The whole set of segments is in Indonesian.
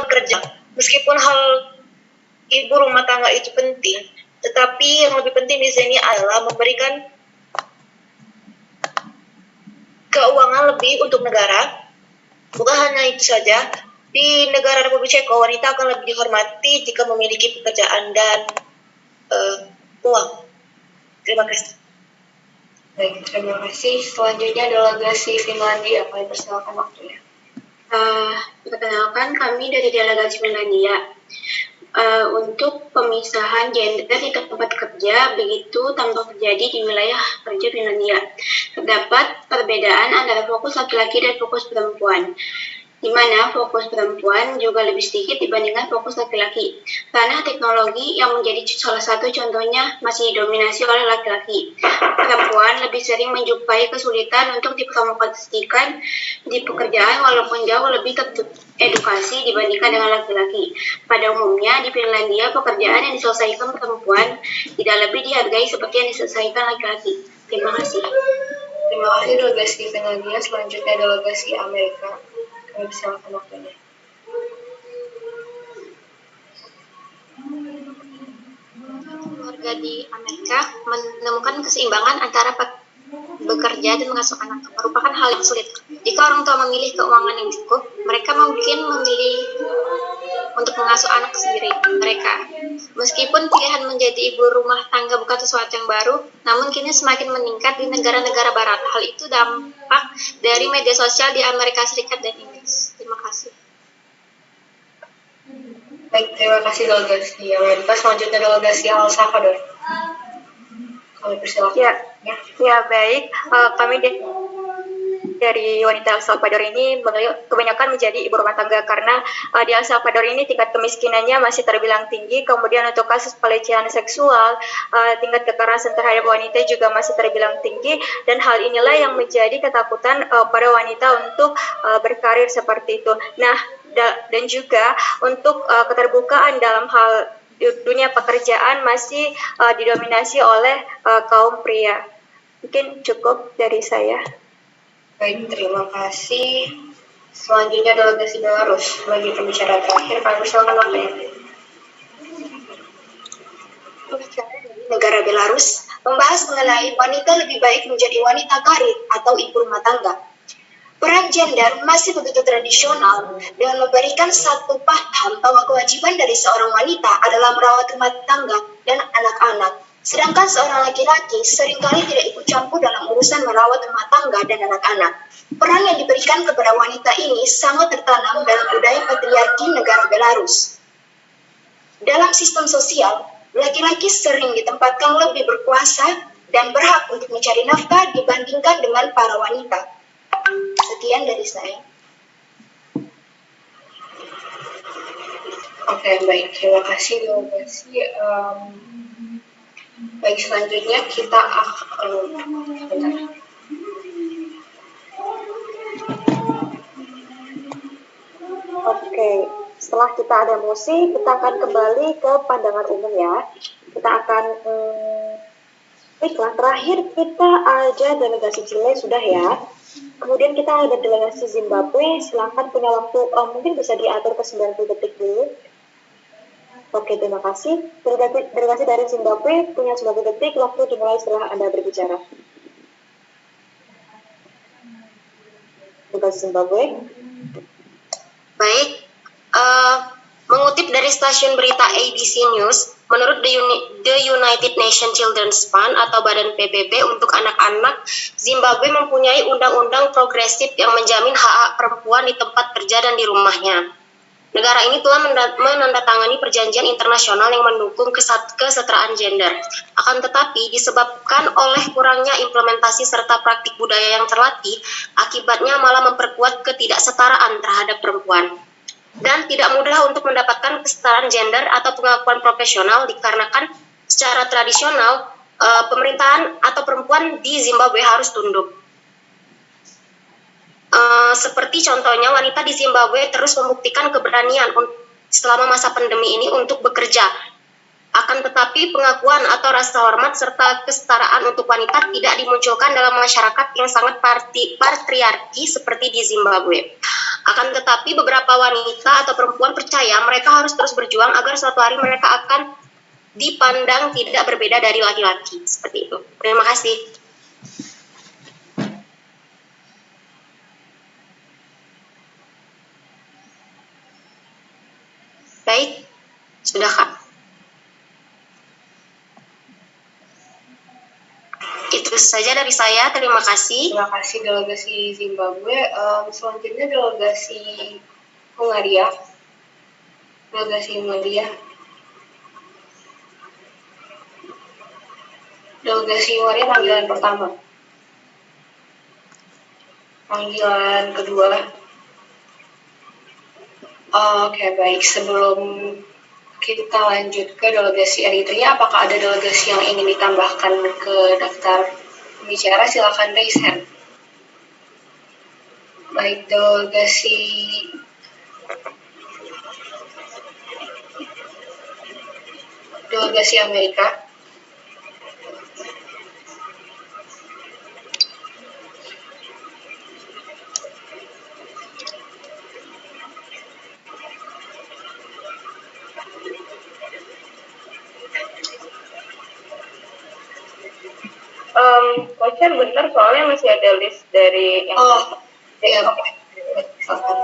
bekerja. Meskipun hal ibu rumah tangga itu penting, tetapi yang lebih penting di sini adalah memberikan keuangan lebih untuk negara. Bukan hanya itu saja, di negara Republik Ceko wanita akan lebih dihormati jika memiliki pekerjaan dan uang. Terima kasih. Baik, terima kasih. Selanjutnya delegasi Finlandia. Kami persilakan waktunya. Perkenalkan, kami dari delegasi Finlandia. Untuk pemisahan gender di tempat kerja begitu tampak terjadi di wilayah kerja Finlandia. Terdapat perbedaan antara fokus laki-laki dan fokus perempuan, di mana fokus perempuan juga lebih sedikit dibandingkan fokus laki-laki. Ranah teknologi yang menjadi salah satu contohnya masih didominasi oleh laki-laki. Perempuan lebih sering menjumpai kesulitan untuk dipromosikan di pekerjaan walaupun jauh lebih teredukasi dibandingkan dengan laki-laki. Pada umumnya di Finlandia pekerjaan yang diselesaikan perempuan tidak lebih dihargai seperti yang diselesaikan laki-laki. Terima kasih. Terima kasih delegasi Finlandia. Selanjutnya delegasi Amerika. Kami persilakan waktunya. Keluarga di Amerika menemukan keseimbangan antara bekerja dan mengasuh anak merupakan hal yang sulit. Jika orang tua memilih keuangan yang cukup, mereka mungkin memilih untuk mengasuh anak sendiri mereka. Meskipun pilihan menjadi ibu rumah tangga bukan sesuatu yang baru, namun kini semakin meningkat di negara-negara barat. Hal itu dampak dari media sosial di Amerika Serikat dan Inggris. Terima kasih. Baik, terima kasih delegasi Amerika. Selanjutnya delegasi El Salvador. Kami persilakan. Ya baik. Kami dari wanita El Salvador ini kebanyakan menjadi ibu rumah tangga karena di El Salvador ini tingkat kemiskinannya masih terbilang tinggi. Kemudian untuk kasus pelecehan seksual, tingkat kekerasan terhadap wanita juga masih terbilang tinggi, dan hal inilah yang menjadi ketakutan para wanita untuk berkarir seperti itu. Nah, dan juga untuk keterbukaan dalam hal dunia pekerjaan masih didominasi oleh kaum pria. Mungkin cukup dari saya. Baik, terima kasih. Selanjutnya delegasi Belarus. Sebagai pembicara terakhir, kami persilakan waktunya. Negara Belarus membahas mengenai wanita lebih baik menjadi wanita karir atau ibu rumah tangga. Peran gender masih begitu tradisional dan memberikan satu paham bahwa kewajiban dari seorang wanita adalah merawat rumah tangga dan anak-anak. Sedangkan seorang laki-laki seringkali tidak ikut campur dalam urusan merawat rumah tangga dan anak-anak. Peran yang diberikan kepada wanita ini sangat tertanam dalam budaya patriarki negara Belarus. Dalam sistem sosial, laki-laki sering ditempatkan lebih berkuasa dan berhak untuk mencari nafkah dibandingkan dengan para wanita. Sekian dari saya. Oke, baik. Terima kasih. Baik, selanjutnya kita Oke, setelah kita ada musik, kita akan kembali ke pandangan umum ya. Kita akan baiklah, terakhir kita ada delegasi Chile sudah ya. Kemudian kita ada delegasi Zimbabwe. Silakan, punya waktu mungkin bisa diatur ke 90 detik dulu. Oke, terima kasih. Delegasi dari Zimbabwe punya 90 detik, waktu dimulai setelah Anda berbicara. Delegasi Zimbabwe. Baik, mengutip dari stasiun berita ABC News, menurut The United Nations Children's Fund atau Badan PBB untuk anak-anak, Zimbabwe mempunyai undang-undang progresif yang menjamin hak-hak perempuan di tempat kerja dan di rumahnya. Negara ini telah menandatangani perjanjian internasional yang mendukung kesetaraan gender. Akan tetapi, disebabkan oleh kurangnya implementasi serta praktik budaya yang terlatih, akibatnya malah memperkuat ketidaksetaraan terhadap perempuan. Dan tidak mudah untuk mendapatkan kesetaraan gender atau pengakuan profesional dikarenakan secara tradisional pemerintahan atau perempuan di Zimbabwe harus tunduk. Seperti contohnya wanita di Zimbabwe terus membuktikan keberanian selama masa pandemi ini untuk bekerja. Akan tetapi pengakuan atau rasa hormat serta kesetaraan untuk wanita tidak dimunculkan dalam masyarakat yang sangat patriarki seperti di Zimbabwe. Akan tetapi beberapa wanita atau perempuan percaya mereka harus terus berjuang agar suatu hari mereka akan dipandang tidak berbeda dari laki-laki. Seperti itu. Terima kasih. Baik, sudah Kak. Itu saja dari saya, terima kasih. Terima kasih delegasi Zimbabwe. Selanjutnya delegasi Hungaria. Delegasi Hungaria. Delegasi Hungaria panggilan pertama. Panggilan kedua. Oke, baik. Sebelum kita lanjut ke delegasi Eritrea, apakah ada delegasi yang ingin ditambahkan ke daftar pembicara? Silakan raise hand. Baik, delegasi Amerika. Coacher bener soalnya masih ada list dari yang Iya, oke. Silakan.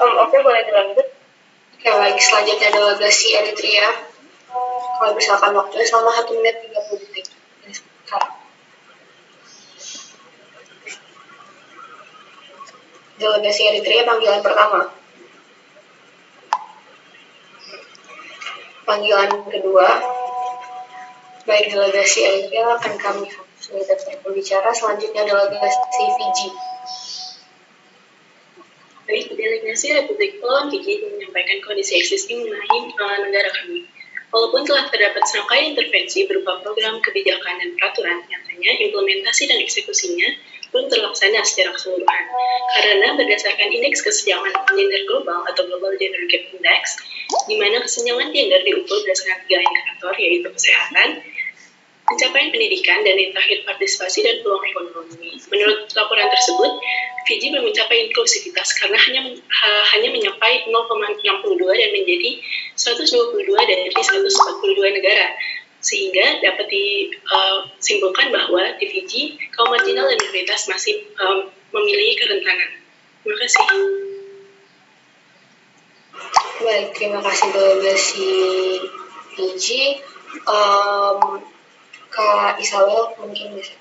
Oke, boleh dilanjut. Oke, baik. Selanjutnya delegasi Eritrea. Kalau misalkan waktunya selama 1 menit 30 detik. Sekarang. Delegasi Eritrea panggilan pertama. Panggilan kedua. Baik, delegasi Eritrea akan kami sudah daftar berbicara. Selanjutnya delegasi Fiji. Baik, delegasi Republik Kepulauan Fiji menyampaikan kondisi existing mengenai negara kami. Walaupun telah terdapat serangkaian intervensi berupa program, kebijakan, dan peraturan, nyatanya implementasi dan eksekusinya belum terlaksana secara keseluruhan. Karena berdasarkan Indeks Kesenjangan Gender Global atau Global Gender Gap Index, di mana kesenjangan gender diukur berdasarkan 3 indikator, yaitu kesehatan, pencapaian pendidikan, dan yang terakhir partisipasi dan peluang ekonomi. Menurut laporan tersebut, Fiji belum mencapai inklusivitas karena hanya mencapai 0,62 dan menjadi 122 dari 142 negara. Sehingga dapat disimpulkan bahwa di Fiji, kaum marginal dan minoritas masih memiliki kerentanan. Terima kasih. Baik, terima kasih delegasi Fiji. Kak Isabel mungkin bisa.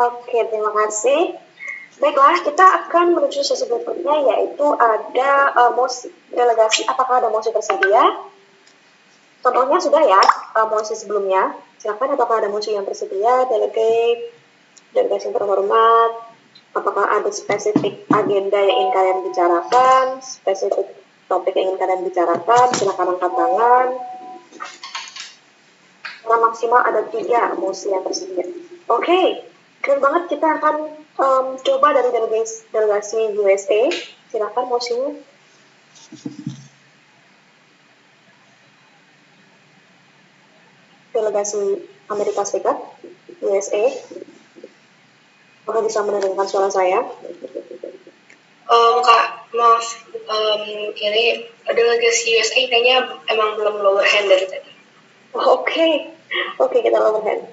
Oke, terima kasih. Baiklah, kita akan menuju sesi berikutnya, yaitu ada mosi delegasi. Apakah ada mosi tersedia? Contohnya sudah ya, mosi sebelumnya. Silakan, apakah ada mosi yang tersedia? Delegasi yang terhormat. Apakah ada spesifik agenda yang ingin kalian bicarakan? Spesifik topik yang ingin kalian bicarakan? Silakan angkat tangan. Karena maksimal ada 3 mosi yang tersedia. Oke, keren banget. Kita akan coba dari delegasi USA. Silakan mosinya. Delegasi Amerika Serikat, USA. Apakah bisa mendengarkan suara saya? Kak, maaf, ini delegasi USA kayaknya emang belum lower hand dari tadi. Oke, kita lower hand.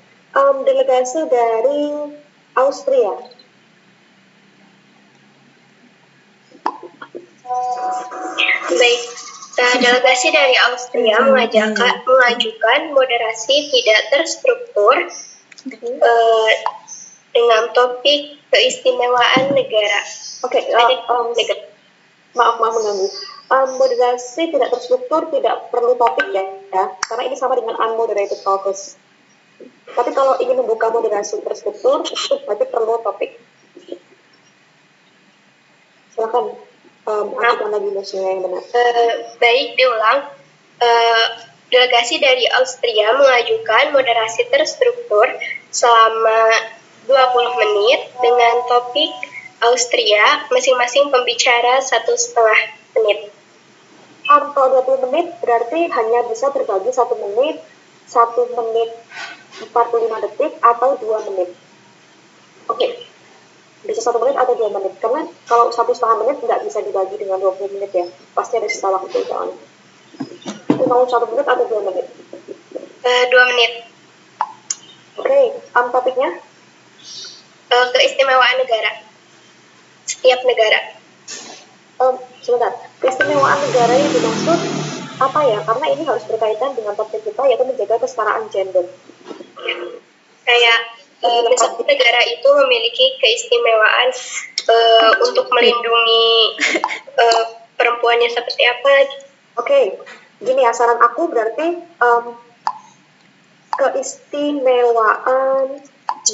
Delegasi dari Austria. Baik, delegasi dari Austria mengajukan moderasi tidak terstruktur dengan topik keistimewaan negara. Maaf mengganggu. Moderasi tidak terstruktur tidak perlu topik ya, karena ini sama dengan unmoderated caucus. Tapi kalau ingin membuka moderasi terstruktur, itu berarti perlu topik. Silakan ajukan lagi mosinya yang benar. Baik, diulang. Delegasi dari Austria mengajukan moderasi terstruktur selama 20 menit dengan topik Austria, masing-masing pembicara 1,5 menit. Kalau 20 menit berarti hanya bisa berbagi 1 menit, 1 menit 45 detik atau 2 menit. Oke. Bisa 1 menit atau 2 menit. Karena kalau 1,5 menit nggak bisa dibagi dengan 20 menit ya. Pasti ada sisa waktu soalnya. Itu mau 1 menit atau 2 menit? 2 menit. Oke. Topiknya? Keistimewaan negara. Setiap negara. Sebentar. Keistimewaan negara yang dimaksud apa ya? Karena ini harus berkaitan dengan topik kita, yaitu menjaga kesetaraan gender. Kayak misalnya negara itu memiliki keistimewaan untuk melindungi perempuannya seperti apa. Oke. Gini ya, saran aku berarti keistimewaan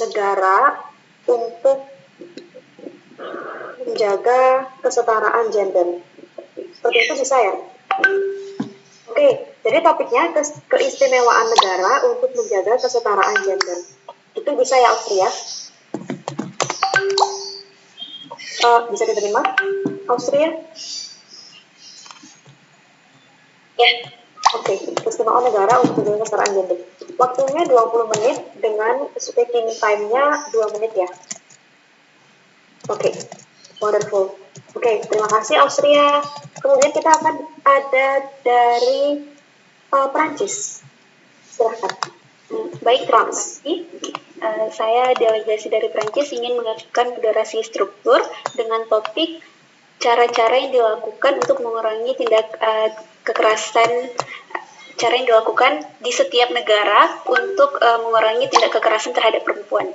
negara untuk menjaga kesetaraan gender. Seperti itu bisa ya? Oke, jadi topiknya keistimewaan negara untuk menjaga kesetaraan gender. Itu bisa ya, Austria? Bisa diterima, Austria? Ya. Oke, keistimewaan negara untuk menjaga kesetaraan gender. Waktunya 20 menit dengan speaking time-nya 2 menit ya. Oke, wonderful. Oke, terima kasih Austria. Kemudian kita akan ada dari Prancis. Silahkan. Baik, terima kasih. Saya delegasi dari Prancis ingin mengajukan moderasi struktur dengan topik cara-cara yang dilakukan untuk mengurangi tindak kekerasan, cara yang dilakukan di setiap negara untuk mengurangi tindak kekerasan terhadap perempuan.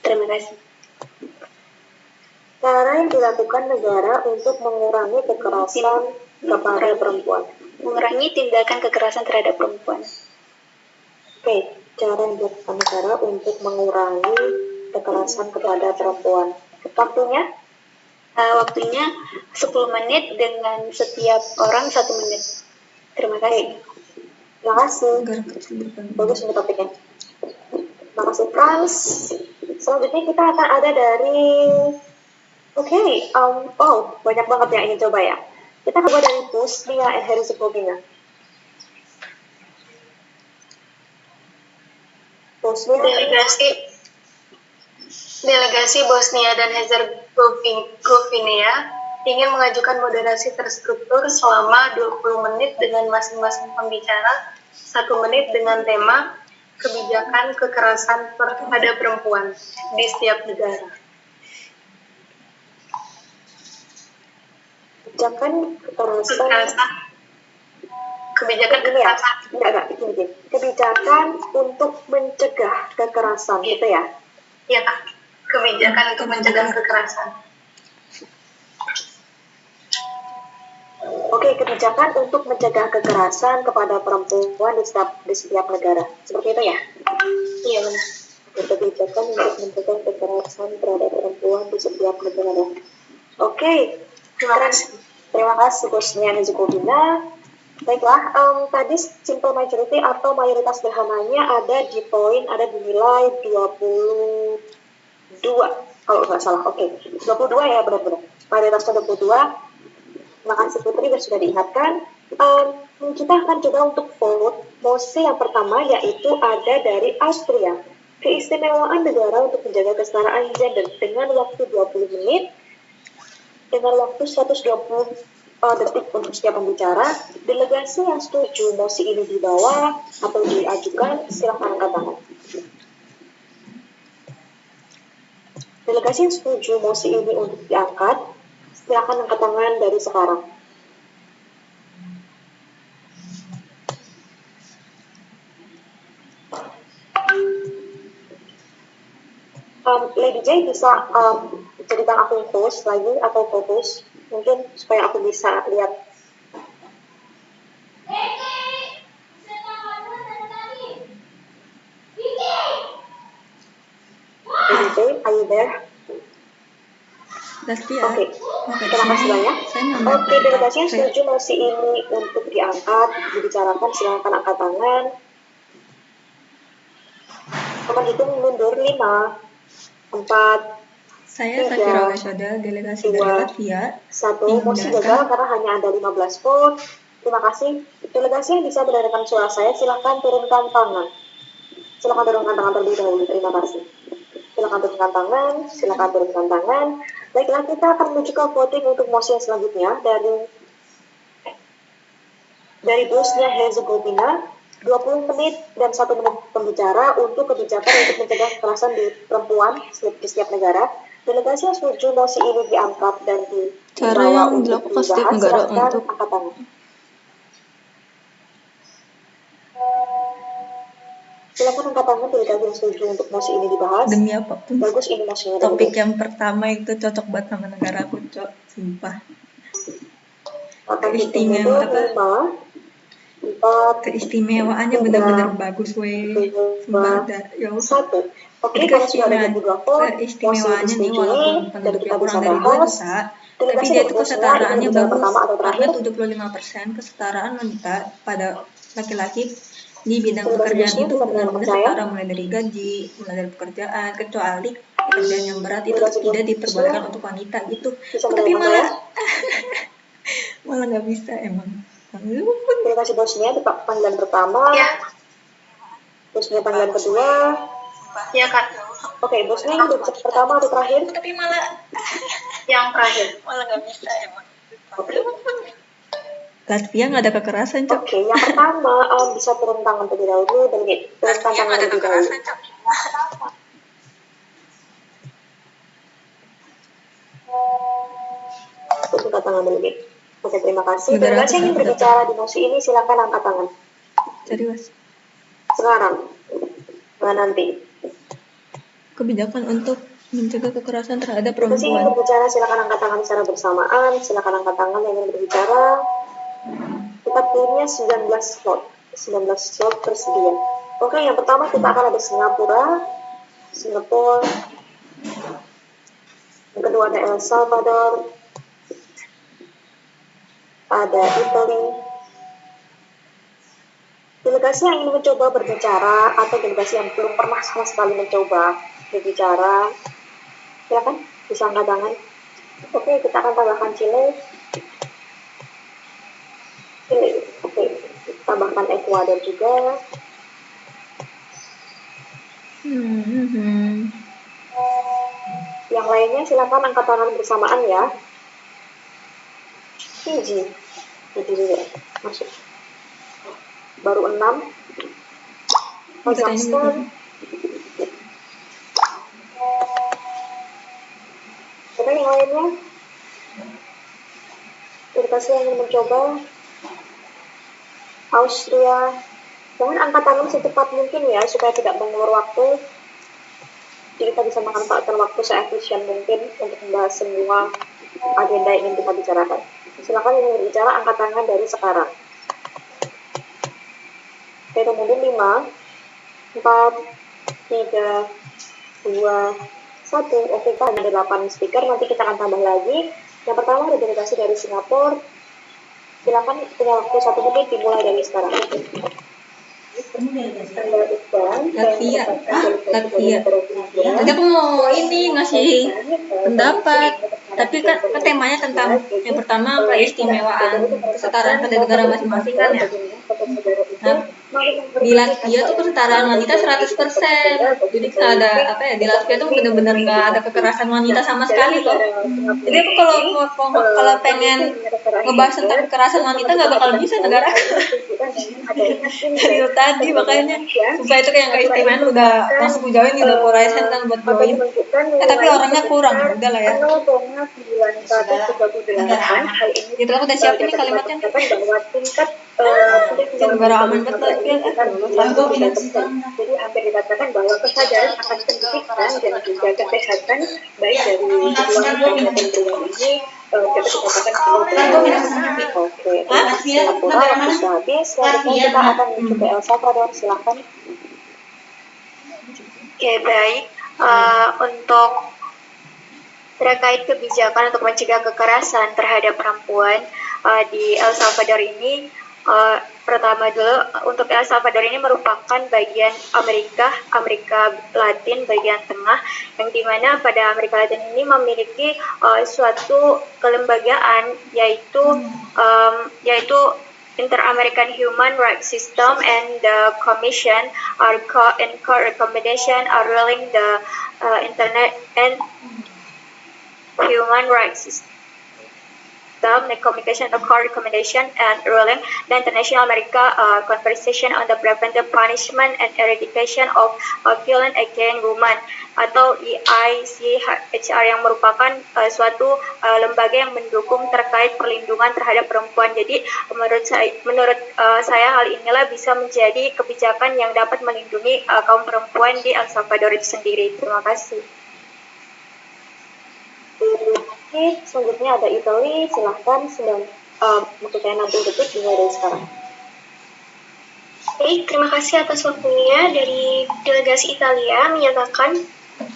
Terima kasih. Cara yang dilakukan negara untuk mengurangi kekerasan kepada perempuan. Mengurangi tindakan kekerasan terhadap perempuan. Oke, cara yang dilakukan negara untuk mengurangi kekerasan kepada perempuan. Waktunya? Waktunya 10 menit dengan setiap orang 1 menit. Terima kasih. Terima kasih. Bagus ini topiknya. Terima kasih, Frans. Selanjutnya kita akan ada dari banyak banget yang ingin coba ya. Kita coba dari Bosnia and Herzegovina. Delegasi Bosnia dan Herzegovina ingin mengajukan moderasi terstruktur selama 20 menit dengan masing-masing pembicara 1 menit dengan tema kebijakan kekerasan terhadap perempuan di setiap negara. Kebijakan untuk mencegah kekerasan, gitu ya? Iya, Kak. Kebijakan untuk mencegah kekerasan. Oke, kebijakan untuk mencegah kekerasan kepada perempuan di setiap negara. Seperti itu ya? Iya, benar. Kebijakan untuk mencegah kekerasan terhadap perempuan di setiap negara. Oke, terima kasih Bosnia dan Herzegovina. Baiklah, tadi simple majority atau mayoritas sederhananya ada di nilai 22 kalau nggak salah. Oke, 22 ya, benar-benar mayoritasnya 22. Terima kasih Putri sudah diingatkan. Kita akan coba untuk vote mosi yang pertama, yaitu ada dari Austria, keistimewaan negara untuk menjaga kesetaraan gender dengan waktu 20 menit dengan waktu 120 detik untuk setiap pembicara. Delegasi yang setuju mosi ini dibawa atau diajukan, silakan angkat tangan. Delegasi yang setuju mosi ini untuk diangkat, silakan angkat tangan dari sekarang. Lady J bisa jadikan aku post lagi atau fokus mungkin supaya aku bisa lihat. Lady J, are you there? Pasti ya. Oke, Maka di terima kasih sini banyak. saya mau Oke, delegasi yang saya setuju mosi ini untuk diangkat, dibicarakan, silakan angkat tangan. Teman hitung mundur 5, 4, Saya 3, Safira Gasyada, delegasi dari 2, Latvia, 1. Mosi gagal karena hanya ada 15 vote. Terima kasih. Delegasi yang bisa mendengarkan suara saya, silakan turunkan tangan. Silakan turunkan tangan terlebih dahulu. Terima kasih. Silakan turunkan tangan. Silakan turunkan tangan. Baiklah, kita akan menuju ke voting untuk mosi yang selanjutnya dari Bosnia Herzegovina. 20 menit dan 1 menit pembicara untuk kebijakan untuk mencegah kekerasan di perempuan di setiap negara. Delegasi yang setuju mosi ini diangkat dan cara dibawa yang untuk dilakukan setiap dibahas, negara silakan untuk angkat tangan. Silakan angkat tangan delegasi yang setuju untuk mosi ini dibahas. demi apapun. Bagus, ini mosinya. Topik yang pertama itu cocok banget sama negara aku, Cok. Sumpah. Keistimewaan keistimewaannya benar-benar bagus, weh. Sumpah, ya Allah. 1. Oke, kalau sudah ada 22 vote, Keistimewaannya nih, walaupun penduduknya kurang dari 2 juta, tapi dia itu kesetaraannya bagus, karena 75% kesetaraan wanita pada laki-laki di bidang pekerjaan itu benar-benar setara, mulai dari gaji, mulai dari pekerjaan, kecuali pekerjaan yang berat itu tidak diperbolehkan untuk wanita gitu. Tapi malah nggak bisa emang. Terima kasih Bosnia, panggilan pertama. Ya. Bosnia panggilan kedua. Ya, Kak. Oke, Bosnia yang udah pertama atau terakhir? Tapi malah Yang terakhir. malah nggak bisa emang. Latvia nggak ada kekerasan, Cok. Oke, yang pertama bisa turun tangan terlebih dahulu dan turun tangan terlebih dahulu. Turun tangan dulu, Oke, terima kasih. Delegasi yang ingin berbicara di mosi ini silakan angkat tangan. Serius. Sekarang, nggak nanti. Kebijakan untuk mencegah kekerasan terhadap Delegasi yang ingin perempuan. berbicara silakan angkat tangan secara bersamaan. Silakan angkat tangan yang ingin berbicara. Kita punya 19 slot. 19 slot tersedia. Oke, yang pertama kita akan ada Singapura. Yang kedua ada El Salvador. Ada Italy. Delegasi yang ingin mencoba berbicara atau delegasi yang belum pernah sama sekali mencoba berbicara, silakan bisa angkat tangan. Oke, kita akan tambahkan Chile. Oke, tambahkan Ekuador juga. Yang lainnya silakan angkat tangan bersamaan ya. Fiji juga masuk. Baru 6. Kazakhstan. Oke, yang lainnya. Delegasi yang ingin mencoba. Austria. Jangan angkat tangan secepat mungkin ya, supaya tidak mengulur waktu. Jadi kita bisa memanfaatkan waktu seefisien mungkin untuk membahas semua agenda yang ingin kita bicarakan. Silakan yang berbicara angkat tangan dari sekarang. Oke, kemudian 5, 4, 3, 2, 1. Oke, kita ada 8 speaker, nanti kita akan tambah lagi. Yang pertama ada delegasi dari Singapura. Silakan punya waktu 1 menit dimulai dari sekarang. Latvia. Tadi aku mau ngasih pendapat, tapi kan temanya tentang yang pertama keistimewaan kesetaraan pada negara masing-masing kan ya. Nah, di Latvia tuh kesetaraan wanita 100%. Jadi nggak ada di Latvia tuh benar-benar nggak ada kekerasan wanita sama sekali loh. Jadi aku kalau pengen ngebahas tentang kekerasan wanita nggak bakal bisa negara. Dari tadi makanya supaya itu kayak keistimewaan udah langsung jauhin udah Horizon kan buat join. Tapi orangnya kurang, udah lah ya. Gitu aku udah siapin nih kalimatnya. Negara aman betul ya. Jadi hampir dikatakan bahwa kesadaran akan pendidikan dan juga kesehatan baik dari keluarga maupun pribadi ini kita katakan oke. Singapura sudah habis. Selanjutnya kita akan menuju ke El Salvador. Silakan. Oke, baik. Untuk terkait kebijakan untuk mencegah kekerasan terhadap perempuan di El Salvador ini. Pertama dulu, untuk El Salvador ini merupakan bagian Amerika Latin bagian tengah, yang dimana pada Amerika Latin ini memiliki suatu kelembagaan yaitu Inter-American Human Rights System, and the Commission are in court recommendation are ruling the Internet and Human Rights System, the Communication Accord Recommendation and Ruling, the International America Conversation on the Preventive Punishment and Eradication of Violence Against Women atau EICHR, yang merupakan suatu lembaga yang mendukung terkait perlindungan terhadap perempuan. Jadi menurut saya hal inilah bisa menjadi kebijakan yang dapat melindungi kaum perempuan di El Salvador itu sendiri. Terima kasih. Selanjutnya ada Italy, silahkan waktunya 60 detik dimulai dari sekarang. Baik, terima kasih atas waktunya. Dari delegasi Italia menyatakan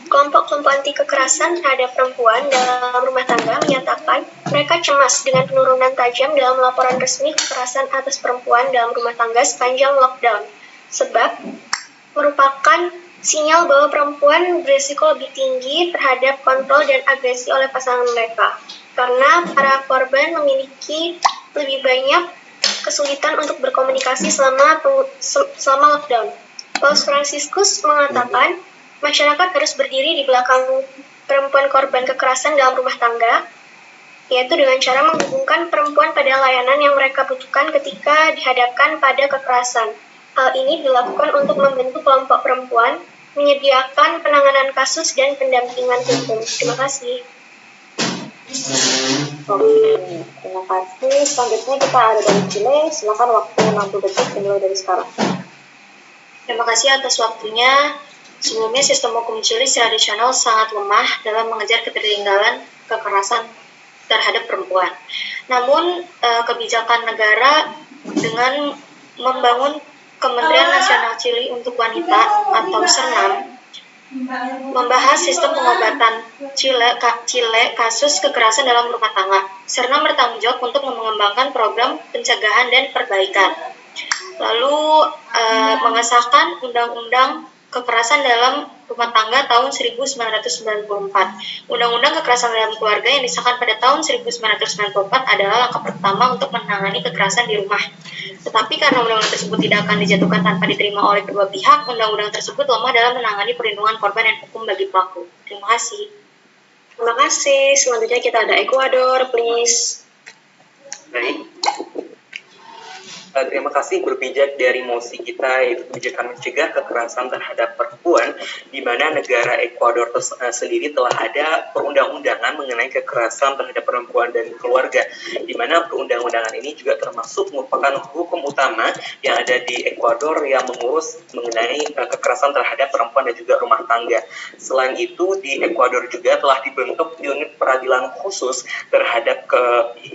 kelompok-kelompok anti kekerasan terhadap perempuan dalam rumah tangga menyatakan mereka cemas dengan penurunan tajam dalam laporan resmi kekerasan atas perempuan dalam rumah tangga sepanjang lockdown, sebab merupakan sinyal bahwa perempuan berisiko lebih tinggi terhadap kontrol dan agresi oleh pasangan mereka, karena para korban memiliki lebih banyak kesulitan untuk berkomunikasi selama lockdown. Paus Fransiskus mengatakan masyarakat harus berdiri di belakang perempuan korban kekerasan dalam rumah tangga, yaitu dengan cara menghubungkan perempuan pada layanan yang mereka butuhkan ketika dihadapkan pada kekerasan. Hal ini dilakukan untuk membentuk kelompok perempuan, menyediakan penanganan kasus dan pendampingan hukum. Terima kasih. Oke, terima kasih. Selanjutnya kita ada dari Chile. Silakan waktu 60 detik dimulai dari sekarang. Terima kasih atas waktunya. Sebelumnya sistem hukum Chile tradisional sangat lemah dalam mengejar ketertinggalan kekerasan terhadap perempuan. Namun kebijakan negara dengan membangun Kementerian Nasional Chili untuk Wanita atau SERNAM membahas sistem pengobatan Chile kasus kekerasan dalam rumah tangga. SERNAM bertanggung jawab untuk mengembangkan program pencegahan dan perbaikan. Lalu mengesahkan Undang-Undang Kekerasan dalam Rumah Tangga tahun 1994. Undang-Undang Kekerasan dalam Keluarga yang disahkan pada tahun 1994 adalah langkah pertama untuk menangani kekerasan di rumah. Tetapi karena undang-undang tersebut tidak akan dijatuhkan tanpa diterima oleh kedua pihak, undang-undang tersebut lemah dalam menangani perlindungan korban dan hukum bagi pelaku. Terima kasih. Terima kasih. Selanjutnya kita ada Ekuador, please. Baik. Terima kasih. Berpijak dari mosi kita, yaitu kebijakan mencegah kekerasan terhadap perempuan, di mana negara Ekuador sendiri telah ada perundang-undangan mengenai kekerasan terhadap perempuan dan keluarga, di mana perundang-undangan ini juga termasuk merupakan hukum utama yang ada di Ekuador yang mengurus mengenai kekerasan terhadap perempuan dan juga rumah tangga. Selain itu, di Ekuador juga telah dibentuk unit peradilan khusus terhadap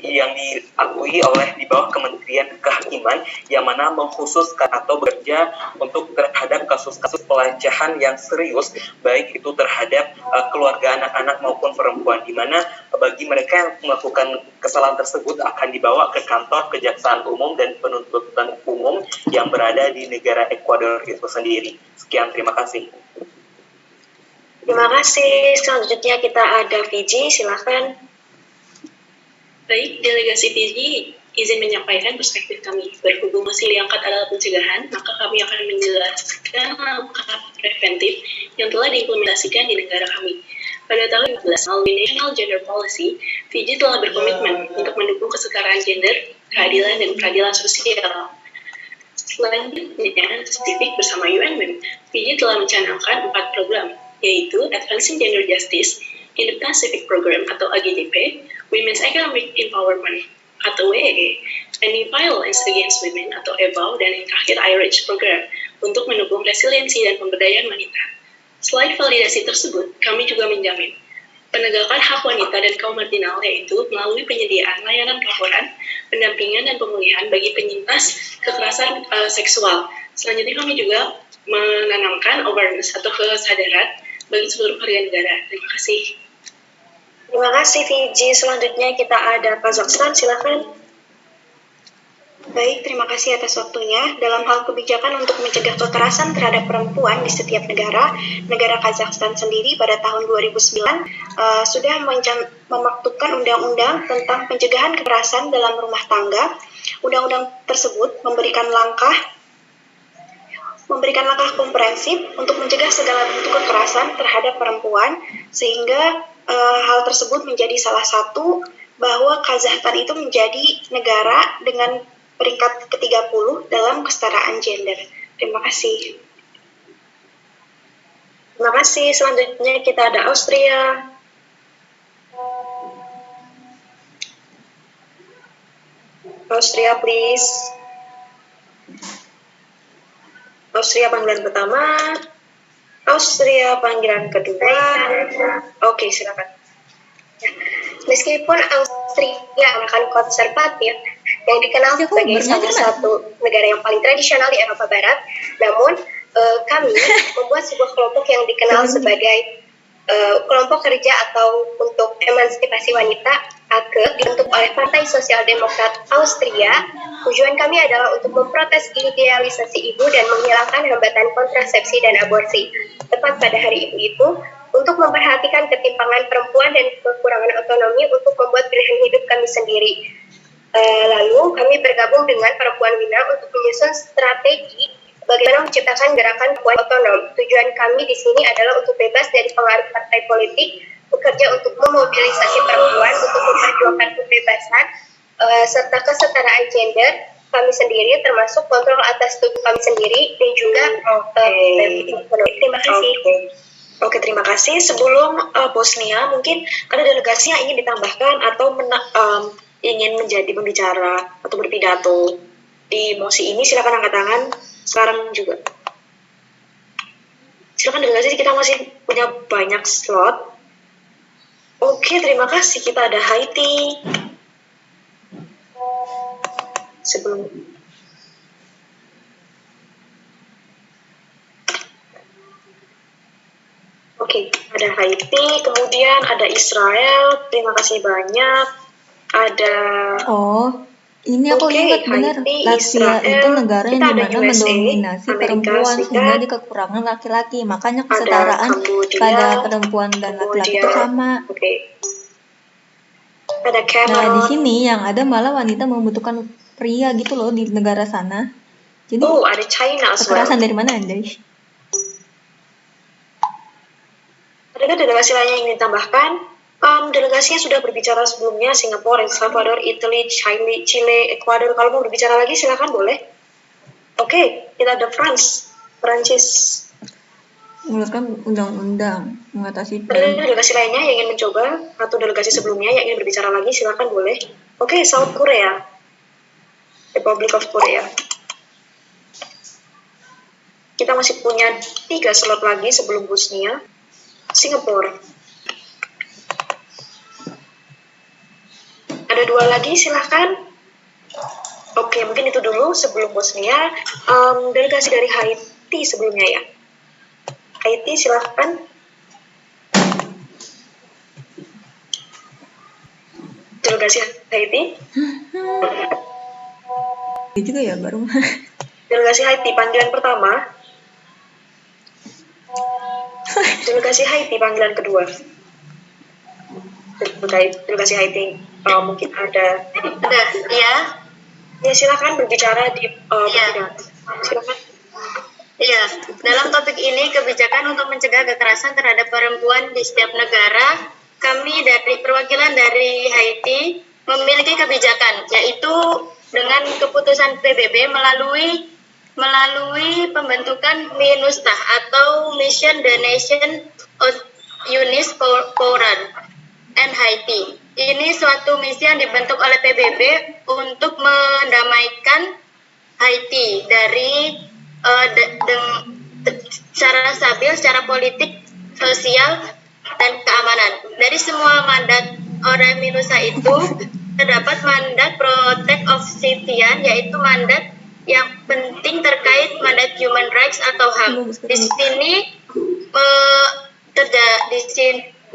yang diakui oleh di bawah Kementerian Kehakiman, yang mana mengkhususkan atau bekerja untuk terhadap kasus-kasus pelecehan yang serius, baik itu terhadap keluarga, anak-anak maupun perempuan, di mana bagi mereka yang melakukan kesalahan tersebut akan dibawa ke kantor Kejaksaan Umum dan Penuntutan Umum yang berada di negara Ekuador itu sendiri. Sekian, terima kasih. Terima kasih. Selanjutnya kita ada Fiji, silakan. Baik, delegasi Fiji izin menyampaikan perspektif kami. Berhubung masih diangkat adalah pencegahan, maka kami akan menjelaskan langkah preventif yang telah diimplementasikan di negara kami. Pada tahun 2015, melalui National Gender Policy, Fiji telah berkomitmen untuk mendukung kesetaraan gender, keadilan, dan peradilan sosial. Selanjutnya, spesifik bersama UN Women, Fiji telah mencanangkan 4 program, yaitu Advancing Gender Justice, Indo-Pacific Program atau AGDP, Women's Economic Empowerment atau WEE, Anti-Violence Against Women atau EVAW, dan yang terakhir IRICH Program untuk mendukung resiliensi dan pemberdayaan wanita. Selain validasi tersebut, kami juga menjamin penegakan hak wanita dan kaum marginal, yaitu melalui penyediaan layanan pelaporan, pendampingan, dan pemulihan bagi penyintas kekerasan seksual. Selanjutnya kami juga menanamkan awareness atau kesadaran bagi seluruh warga negara. Terima kasih. Terima kasih Fiji. Selanjutnya kita ada Kazakhstan, silakan. Baik, terima kasih atas waktunya. Dalam hal kebijakan untuk mencegah kekerasan terhadap perempuan di setiap negara, negara Kazakhstan sendiri pada tahun 2009 sudah memaktubkan undang-undang tentang pencegahan kekerasan dalam rumah tangga. Undang-undang tersebut memberikan langkah komprehensif untuk mencegah segala bentuk kekerasan terhadap perempuan, sehingga hal tersebut menjadi salah satu bahwa Kazakhstan itu menjadi negara dengan peringkat ke-30 dalam kesetaraan gender. Terima kasih. Terima kasih. Selanjutnya kita ada Austria. Austria, please. Austria panggilan pertama. Austria panggilan kedua. Oke, silakan. Meskipun Austria akan konservatif, yang dikenal sebagai salah satu negara yang paling tradisional di Eropa Barat, namun kami membuat sebuah kelompok yang dikenal sebagai kelompok kerja atau untuk emansipasi wanita AKE, dibentuk oleh Partai Sosial Demokrat Austria. Tujuan kami adalah untuk memprotes idealisasi ibu dan menghilangkan hambatan kontrasepsi dan aborsi. Tepat pada hari ibu itu, untuk memperhatikan ketimpangan perempuan dan kekurangan otonomi untuk membuat pilihan hidup kami sendiri. Lalu kami bergabung dengan Perempuan Wina untuk menyusun strategi bagaimana menciptakan gerakan perempuan otonom. Tujuan kami di sini adalah untuk bebas dari pengaruh partai politik, bekerja untuk memobilisasi perempuan untuk memperjuangkan kebebasan serta kesetaraan gender kami sendiri, termasuk kontrol atas tubuh kami sendiri dan juga terima kasih. Oke, terima kasih. Sebelum Bosnia, mungkin ada delegasi yang ingin ditambahkan atau ingin menjadi pembicara atau berpidato di mosi ini, silakan angkat tangan sekarang juga. Silakan delegasi, kita masih punya banyak slot. Oke, terima kasih. Kita ada Haiti. Oke, ada Haiti, kemudian ada Israel. Terima kasih banyak. Ada ini aku ingat benar, Latvia itu negara yang dimana mendominasi perempuan sehingga di kekurangan laki-laki, makanya kesetaraan pada perempuan dan laki-laki itu sama. Nah, di sini yang ada malah wanita membutuhkan pria gitu loh di negara sana. Jadi ada China kekerasan dari mana Andai? Ada delegasi lain yang ingin ditambahkan? Delegasinya sudah berbicara sebelumnya, Singapura, El Salvador, Italy, Chile, Ecuador. Kalau mau berbicara lagi silakan boleh. Oke, kita ada Prancis. Mengeluarkan undang-undang mengatasi. Ada delegasi lainnya yang ingin mencoba atau delegasi sebelumnya yang ingin berbicara lagi silakan boleh. Oke, South Korea, Republic of Korea. Kita masih punya 3 slot lagi sebelum Bosnia. Singapura. Ada 2 lagi, silahkan. Oke, mungkin itu dulu sebelum Bosnia. Delegasi dari Haiti sebelumnya ya. Haiti, silahkan. Delegasi Haiti. Itu juga ya baru. Delegasi Haiti panggilan pertama. Delegasi Haiti panggilan kedua. Delegasi Haiti mungkin ada ya. Ya, silakan berbicara di silakan. Iya, dalam topik ini kebijakan untuk mencegah kekerasan terhadap perempuan di setiap negara, kami dari perwakilan dari Haiti memiliki kebijakan, yaitu dengan keputusan PBB melalui pembentukan MINUSTA atau Mission the Nation of Unis Foreign and Haiti. Ini suatu misi yang dibentuk oleh PBB untuk mendamaikan Haiti dari secara stabil, secara politik, sosial, dan keamanan. Dari semua mandat orang MINUSTA itu terdapat mandat Protect of Citizen, yaitu mandat yang penting terkait mandat human rights atau HAM. Di sini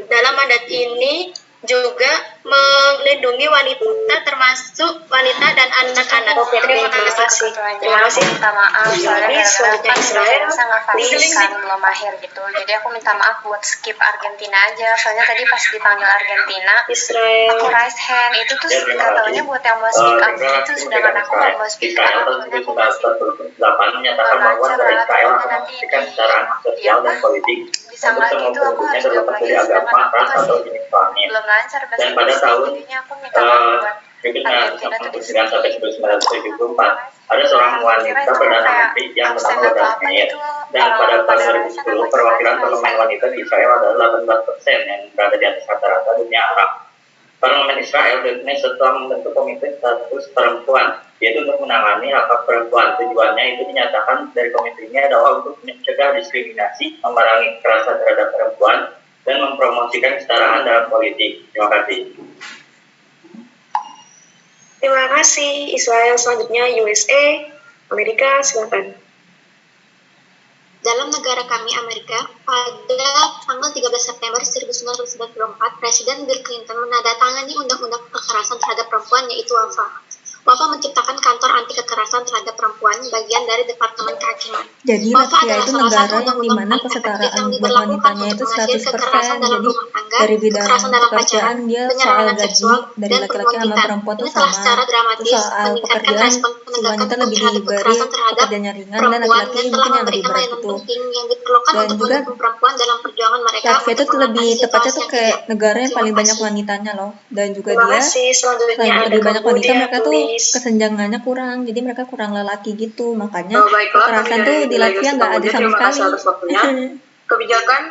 dalam mandat ini juga melindungi wanita, termasuk wanita dan anak-anak. Terima kasih. Terima kasih. Minta maaf soalnya Jadi selanjutnya Israel, bisa ngafalin kan belum akhir gitu. Jadi aku minta maaf buat skip Argentina aja. Soalnya tadi pas dipanggil Argentina, Israel. aku raise hand itu tuh katanya buat yang mau speak up gitu, sedangkan aku nggak mau speak up. Soalnya aku masih menyatakan bahwa Israel akan memberikan secara sosial dan politik bisa nggak gitu, aku harus jawab lagi, sedangkan aku masih belum lancar bahasa dan pada Inggris. tahun Jadinya aku minta maaf buat Argentina tuh di skip. sampai 1974 ada seorang wanita perdana menteri yang bernama Golda Meir, dan pada tahun 2010 perwakilan parlemen wanita di Israel adalah 18% yang berada di atas rata-rata dunia Arab. Parlemen Israel dibentuk setelah membentuk komite status perempuan, yaitu untuk menangani hak perempuan. Tujuannya itu dinyatakan dari komite ini adalah untuk mencegah diskriminasi, memerangi kekerasan terhadap perempuan, dan mempromosikan kesetaraan dalam politik. Terima kasih. Terima kasih Israel. Selanjutnya USA, Amerika, silakan. Dalam negara kami, Amerika, pada tanggal 13 September 1994, Presiden Bill Clinton menandatangani Undang-Undang Kekerasan Terhadap Perempuan, yaitu WAFA. WAFA menciptakan kantor anti kekerasan terhadap perempuan, bagian dari Departemen Kehakiman. Jadi WAFA Latvia adalah itu salah negara satu yang undang-undang dimana paling efektif kesetaraan yang buat diberlakukan wanitanya untuk itu mengakhiri 100%. kekerasan dalam Jadi rumah tangga, dari bidang kekerasan dalam pacaran, pekerjaan dia soal penyerangan gaji seksual, dari dan laki-laki sama perbuatan. perempuan Ini tuh telah sama. secara Terus dramatis soal meningkatkan pekerjaan respon si penegakan wanita hukum lebih terhadap diberi kekerasan terhadap pekerjaannya ringan dan perempuan, laki-laki dan mungkin telah yang lebih memberikan berat layanan itu. penting yang diperlukan Dan untuk juga mendukung perempuan dalam perjuangan mereka Latvia untuk itu lebih mengatasi tepatnya situasi tuh yang kayak tidak. negara yang Terima paling banyak kasih. wanitanya loh. Dan juga Terima dia kasih. Selanjutnya selain ada lebih banyak wanita, Kambodia, mereka tuh tulis. kesenjangannya kurang. Jadi mereka kurang lelaki gitu. Makanya Baiklah, kami kekerasan dari tuh di Latvia delegasi nggak ada Kambodia, sama terima sekali. kasih atas waktunya. Kebijakan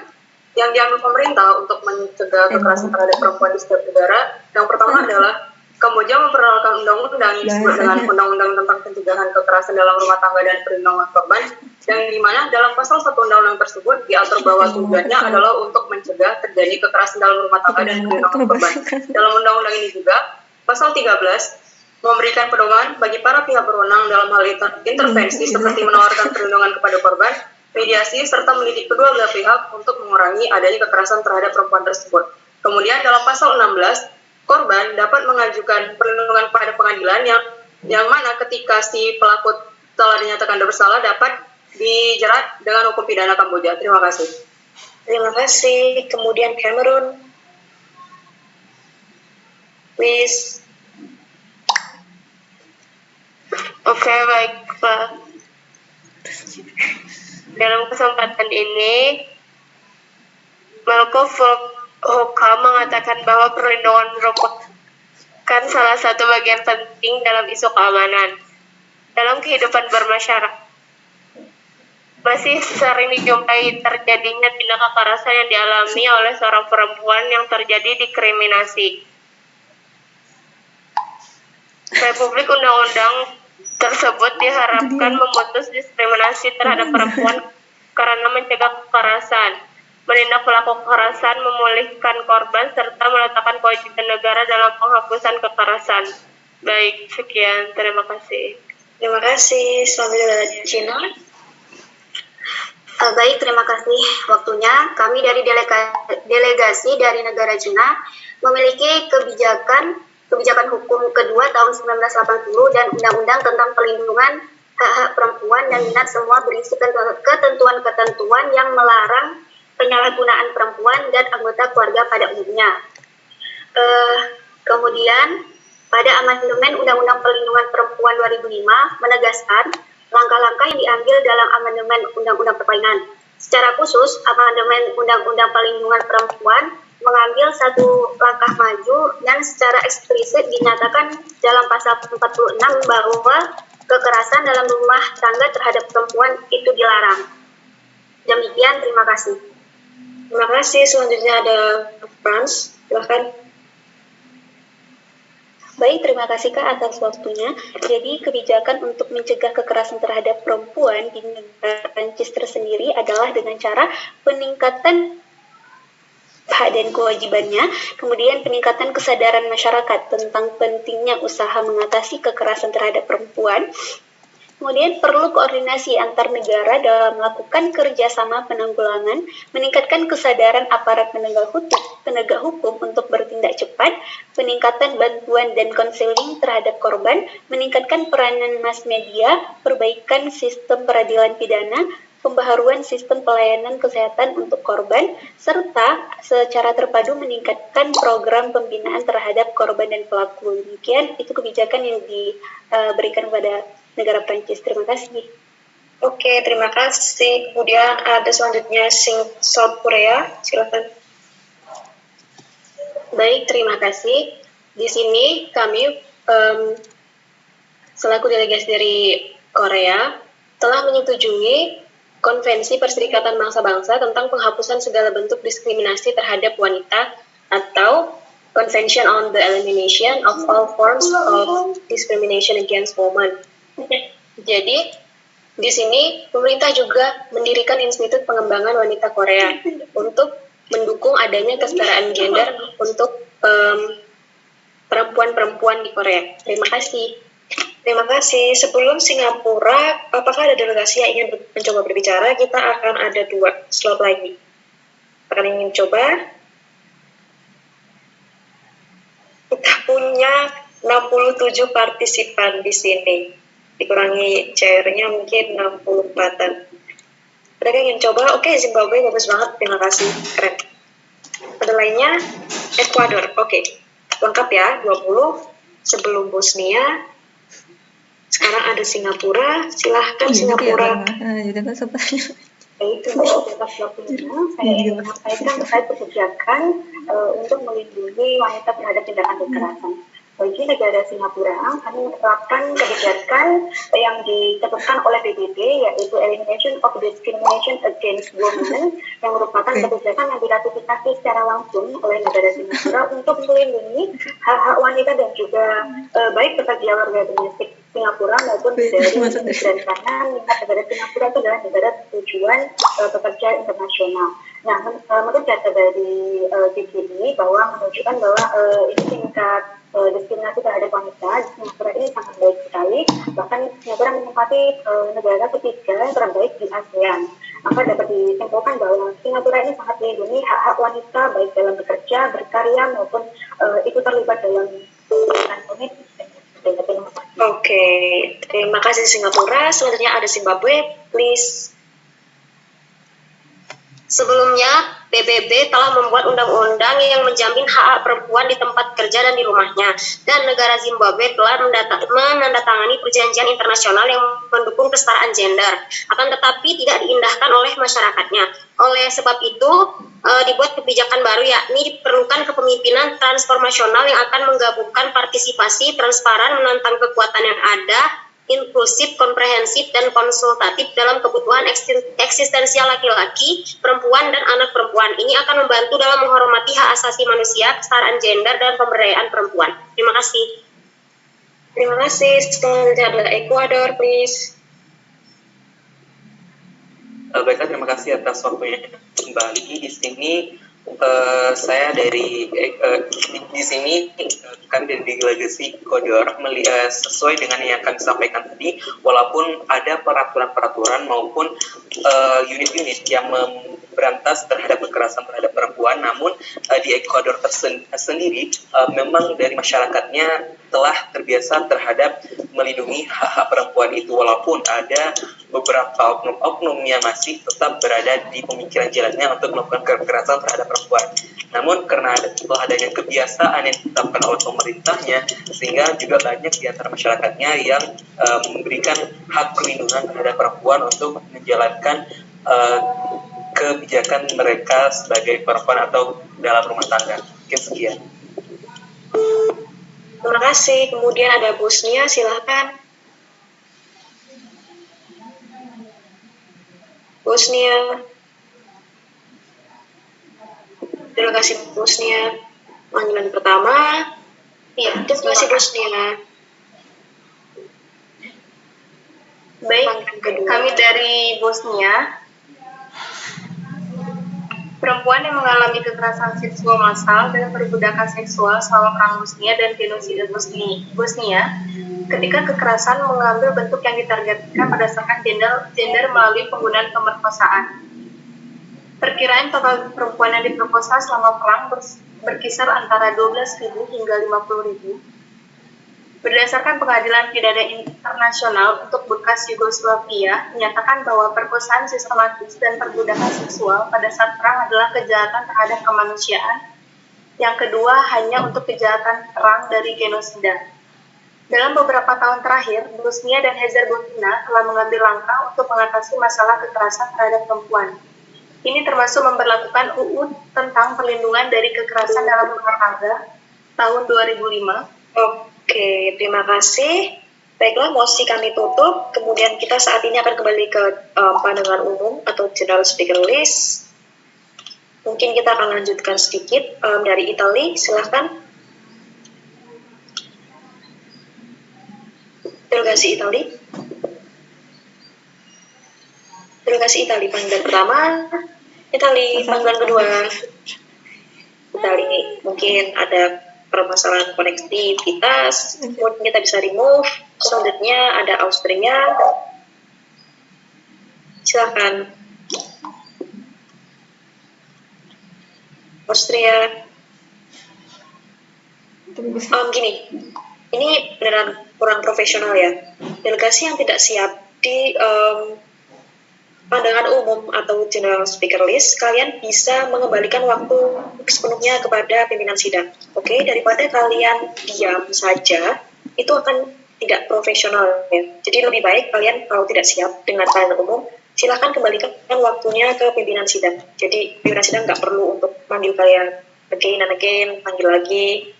yang diambil pemerintah untuk mencegah kekerasan terhadap perempuan di setiap negara, yang pertama adalah Kamboja memperkenalkan undang-undang yang disebut dengan Undang-Undang tentang Pencegahan Kekerasan dalam Rumah Tangga dan Perlindungan Korban, yang dimana dalam pasal 1 undang-undang tersebut diatur bahwa tujuannya adalah untuk mencegah terjadi kekerasan dalam rumah tangga dan perlindungan korban. Dalam undang-undang ini juga, pasal 13 memberikan pedoman bagi para pihak berwenang dalam hal intervensi seperti menawarkan perlindungan kepada korban, mediasi, serta mendidik kedua belah pihak untuk mengurangi adanya kekerasan terhadap perempuan tersebut. Kemudian dalam pasal 16, korban dapat mengajukan perlindungan pada pengadilan yang mana ketika si pelaku telah dinyatakan bersalah dapat dijerat dengan hukum pidana Kamboja. Terima kasih. Terima kasih. Kemudian Cameroon. Please. Oke, baik Pak. Dalam kesempatan ini, Menko Polhukam mengatakan bahwa perlindungan merupakan salah satu bagian penting dalam isu keamanan dalam kehidupan bermasyarakat. Masih sering dijumpai terjadinya tindak kekerasan yang dialami oleh seorang perempuan yang terjadi diskriminasi. Republik Undang-Undang tersebut diharapkan memutus diskriminasi terhadap perempuan karena mencegah kekerasan, menindak pelaku kekerasan, memulihkan korban, serta meletakkan kewajiban negara dalam penghapusan kekerasan. Baik, sekian. Terima kasih. Terima kasih. Selanjutnya dari Cina. Baik, terima kasih waktunya. Kami dari delegasi dari negara Cina memiliki kebijakan hukum kedua tahun 1980 dan Undang-Undang tentang Perlindungan Hak-Hak Perempuan dan minat semua berisi ketentuan-ketentuan yang melarang penyalahgunaan perempuan dan anggota keluarga pada umumnya. Kemudian pada amandemen Undang-Undang Perlindungan Perempuan 2005 menegaskan langkah-langkah yang diambil dalam amandemen Undang-Undang Perkawinan. Secara khusus, amandemen Undang-Undang Perlindungan Perempuan mengambil satu langkah maju dan secara eksplisit dinyatakan dalam pasal 46 bahwa kekerasan dalam rumah tangga terhadap perempuan itu dilarang. Demikian, terima kasih. Terima kasih. Selanjutnya ada Frans. Silakan. Baik, terima kasih Kak atas waktunya. Jadi kebijakan untuk mencegah kekerasan terhadap perempuan di negara Prancis tersendiri adalah dengan cara peningkatan hak dan kewajibannya, kemudian peningkatan kesadaran masyarakat tentang pentingnya usaha mengatasi kekerasan terhadap perempuan, Kemudian perlu koordinasi antar negara dalam melakukan kerjasama penanggulangan, meningkatkan kesadaran aparat penegak hukum untuk bertindak cepat, peningkatan bantuan dan konseling terhadap korban, meningkatkan peranan mass media, perbaikan sistem peradilan pidana, pembaharuan sistem pelayanan kesehatan untuk korban, serta secara terpadu meningkatkan program pembinaan terhadap korban dan pelaku. Demikian itu kebijakan yang diberikan kepada negara Prancis. Terima kasih. Oke, terima kasih. Kemudian ada selanjutnya South Korea. Silakan. Baik, terima kasih. Di sini kami selaku delegasi dari Korea telah menyetujui Konvensi Perserikatan Bangsa-Bangsa tentang penghapusan segala bentuk diskriminasi terhadap wanita atau Convention on the Elimination of All Forms of Discrimination Against Women. Jadi, di sini pemerintah juga mendirikan Institut Pengembangan Wanita Korea untuk mendukung adanya kesetaraan gender untuk perempuan-perempuan di Korea. Terima kasih. Terima kasih. Sebelum Singapura, apakah ada delegasi yang ingin mencoba berbicara? Kita akan ada 2 slot lagi. Akan ingin coba? Kita punya 67 partisipan di sini. Dikurangi chair-nya mungkin 64-an. Ada yang ingin coba? Oke, Zimbabwe bagus banget. Terima kasih. Keren. Ada lainnya? Ekuador. Oke. Lengkap ya, 20. Sebelum Bosnia. Sekarang ada Singapura. Silahkan Singapura. Jadi kan sepertinya. Itu di atas waktunya saya ingin menyampaikan terkait kebijakan untuk melindungi wanita terhadap tindakan kekerasan. Bagi negara Singapura, kami menerapkan kebijakan yang ditentukan oleh PBB, yaitu Elimination of Discrimination Against Women, yang merupakan kebijakan yang diratifikasi secara langsung oleh negara Singapura untuk melindungi hak-hak wanita dan juga baik pekerja warga domestik Singapura maupun dari migran, karena negara Singapura itu adalah negara tujuan pekerja internasional. Nah, menurut data dari GPI bahwa menunjukkan bahwa ini tingkat diskriminasi terhadap wanita di Singapura ini sangat baik sekali, bahkan Singapura menempati negara ketiga terbaik di ASEAN. Maka dapat disimpulkan bahwa Singapura ini sangat melindungi hak-hak wanita baik dalam bekerja, berkarya maupun ikut terlibat dalam ekonomi. Oke, terima kasih Singapura. Selanjutnya ada Zimbabwe, please. Sebelumnya, PBB telah membuat undang-undang yang menjamin hak perempuan di tempat kerja dan di rumahnya, dan negara Zimbabwe telah menandatangani perjanjian internasional yang mendukung kesetaraan gender, akan tetapi tidak diindahkan oleh masyarakatnya. Oleh sebab itu, dibuat kebijakan baru, yakni diperlukan kepemimpinan transformasional yang akan menggabungkan partisipasi transparan menantang kekuatan yang ada, inklusif, komprehensif, dan konsultatif dalam kebutuhan eksistensial laki-laki, perempuan, dan anak perempuan. Ini akan membantu dalam menghormati hak asasi manusia, kesetaraan gender, dan pemberdayaan perempuan. Terima kasih. Terima kasih. Selanjutnya adalah Ekuador, please. Baiklah, terima kasih atas waktunya kembali. Di sini saya dari di sini kami dari delegasi Ekuador sesuai dengan yang kami sampaikan tadi, walaupun ada peraturan-peraturan maupun unit-unit yang berantas terhadap kekerasan terhadap perempuan, namun di Ekuador sendiri memang dari masyarakatnya telah terbiasa terhadap melindungi hak-hak perempuan itu, walaupun ada beberapa oknum yang masih tetap berada di pemikiran jalannya untuk melakukan kekerasan terhadap perempuan. Namun karena telah adanya kebiasaan yang ditetapkan oleh pemerintahnya, sehingga juga banyak di antara masyarakatnya yang memberikan hak perlindungan terhadap perempuan untuk menjalankan kebijakan mereka sebagai perempuan atau dalam rumah tangga. Mungkin sekian. Terima kasih. Kemudian ada Bosnia, silahkan. Bosnia. Delegasi Bosnia. Panggilan pertama. Iya, delegasi Bosnia. Baik, kami dari Bosnia. Perempuan yang mengalami kekerasan seksual massal dan perbudakan seksual selama Perang Bosnia dan genosida Bosnia ketika kekerasan mengambil bentuk yang ditargetkan berdasarkan gender melalui penggunaan pemerkosaan. Perkiraan total perempuan yang diperkosa selama perang berkisar antara 12.000 hingga 50.000. Berdasarkan pengadilan pidana internasional untuk bekas Yugoslavia, menyatakan bahwa perkosaan sistematis dan perbudakan seksual pada saat perang adalah kejahatan terhadap kemanusiaan. Yang kedua, hanya untuk kejahatan perang dari genosida. Dalam beberapa tahun terakhir, Bosnia dan Herzegovina telah mengambil langkah untuk mengatasi masalah kekerasan terhadap perempuan. Ini termasuk memberlakukan UU tentang perlindungan dari kekerasan dalam rumah tangga tahun 2005. Oke, terima kasih. Baiklah, mosi kami tutup. Kemudian kita saat ini akan kembali ke pandangan umum atau general speaker list. Mungkin kita akan lanjutkan sedikit dari Italia. Silahkan. Delegasi Italia. Delegasi Italia panggilan pertama, Italia panggilan kedua. Italia mungkin ada permasalahan konektivitas, kemudian kita bisa remove. Selanjutnya ada Austria. Silakan. Austria. Gini, ini beneran kurang profesional ya. Delegasi yang tidak siap di pandangan umum atau general speaker list, kalian bisa mengembalikan waktu sepenuhnya kepada pimpinan sidang. Oke, daripada kalian diam saja, itu akan tidak profesional ya. Jadi lebih baik kalian kalau tidak siap dengan pandangan umum, silakan kembalikan waktunya ke pimpinan sidang. Jadi pimpinan sidang nggak perlu untuk manggil kalian again and again, panggil lagi,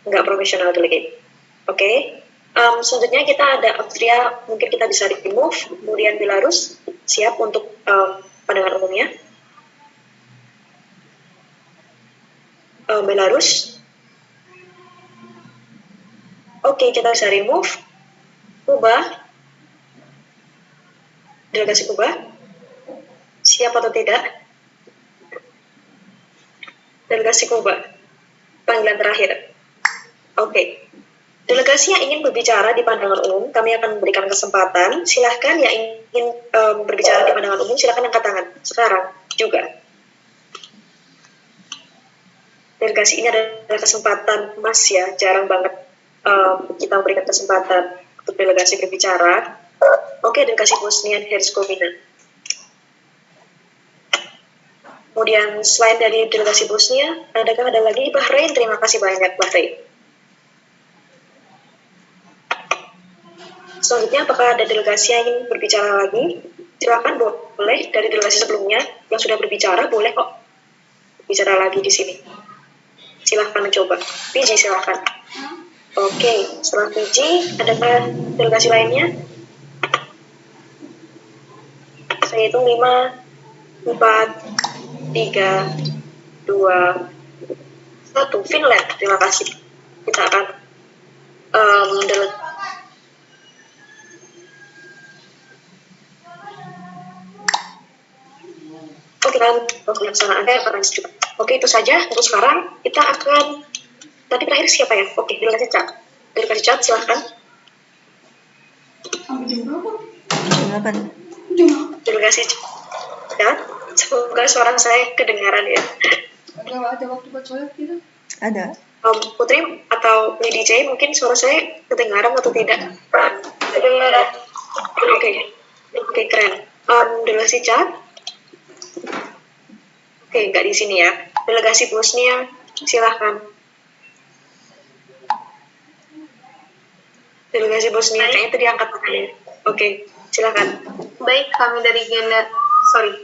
nggak profesional delegate. Oke. Selanjutnya kita ada Austria, mungkin kita bisa remove, kemudian Belarus siap untuk pandangan umumnya. Belarus, oke, kita bisa remove. Kuba, delegasi Kuba, siap atau tidak? Delegasi Kuba, panggilan terakhir. Oke. Delegasi yang ingin berbicara di pandangan umum, kami akan memberikan kesempatan. Silahkan yang ingin berbicara di pandangan umum, silahkan angkat tangan. Sekarang juga. Delegasi ini adalah kesempatan emas ya, jarang banget kita memberikan kesempatan untuk delegasi berbicara. Oke, delegasi Bosnia dan Herzegovina. Kemudian selain dari delegasi Bosnia, adakah ada lagi? Bahrain, terima kasih banyak Bahrain. Selanjutnya, apakah ada delegasi yang ingin berbicara lagi? Silakan, boleh. Dari delegasi sebelumnya yang sudah berbicara, boleh kok bicara lagi di sini. Silahkan mencoba. Fiji, silahkan. Oke, setelah Fiji, adakah delegasi lainnya? Saya hitung 5, 4, 3, 2, 1. Finland, terima kasih. Kita akan Oke, kan pelaksanaannya akan juga. Oke, itu saja untuk sekarang. Kita akan tadi terakhir siapa ya? Oke, delegasi Cat. Delegasi Cat, silahkan. Delegasi Cat. Semoga suara saya kedengaran ya. Ada waktu buat sholat gitu? Ada. Putri atau DJ mungkin suara saya kedengaran atau tidak? Kedengaran. Oke, keren. Delegasi Cat. Oke, nggak di sini ya. Delegasi Bosnia, silahkan. Delegasi Bosnia, kayaknya itu diangkat tangannya. Oke, silahkan. Baik, kami dari delegasi.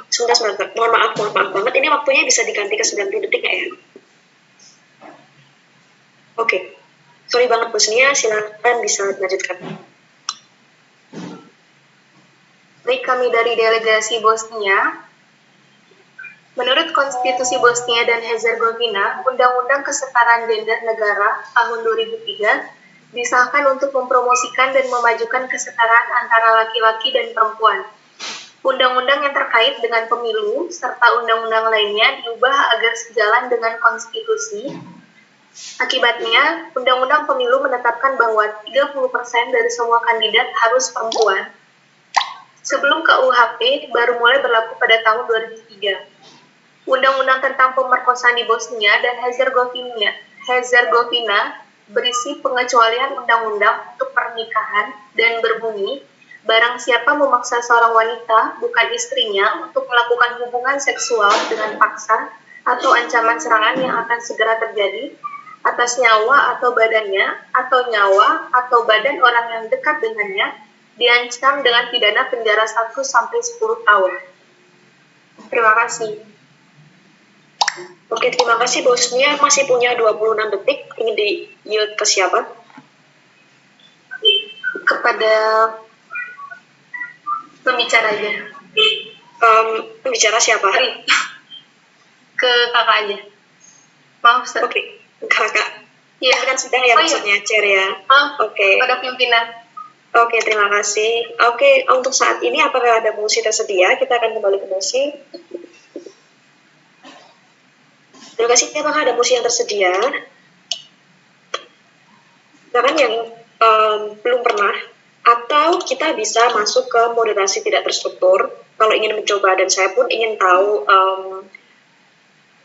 Sebentar. Mohon maaf banget. Ini waktunya bisa diganti ke 90 detik nggak ya? Oke. Sorry banget Bosnia, silahkan bisa dilanjutkan. Baik, kami dari delegasi Bosnia. Menurut Konstitusi Bosnia dan Herzegovina, Undang-Undang Kesetaraan Gender Negara tahun 2003 disahkan untuk mempromosikan dan memajukan kesetaraan antara laki-laki dan perempuan. Undang-undang yang terkait dengan pemilu serta undang-undang lainnya diubah agar sejalan dengan konstitusi. Akibatnya, Undang-Undang Pemilu menetapkan bahwa 30% dari semua kandidat harus perempuan. Sebelum KUHP baru mulai berlaku pada tahun 2003. Undang-Undang tentang pemerkosaan di Bosnia dan Herzegovina berisi pengecualian undang-undang untuk pernikahan dan berbunyi, barang siapa memaksa seorang wanita, bukan istrinya, untuk melakukan hubungan seksual dengan paksa atau ancaman serangan yang akan segera terjadi atas nyawa atau badannya, atau nyawa atau badan orang yang dekat dengannya, diancam dengan pidana penjara 1-10 tahun. Terima kasih. Oke, terima kasih. Bosnia masih punya 26 detik. Ingin di-yield ke siapa? Kepada pembicaranya. Pembicara siapa? Ke kakak aja. Maaf, Ustaz. Oke, kakak. Iya. Kan sudah ya maksudnya, Cer ya? Oke. Pada pimpinan. Oke, terima kasih. Oke, untuk saat ini apakah ada mosi tersedia? Kita akan kembali ke mosi. Terima kasih. Apakah ada mosi yang tersedia? Bahkan yang belum pernah, atau kita bisa masuk ke moderasi tidak terstruktur. Kalau ingin mencoba, dan saya pun ingin tahu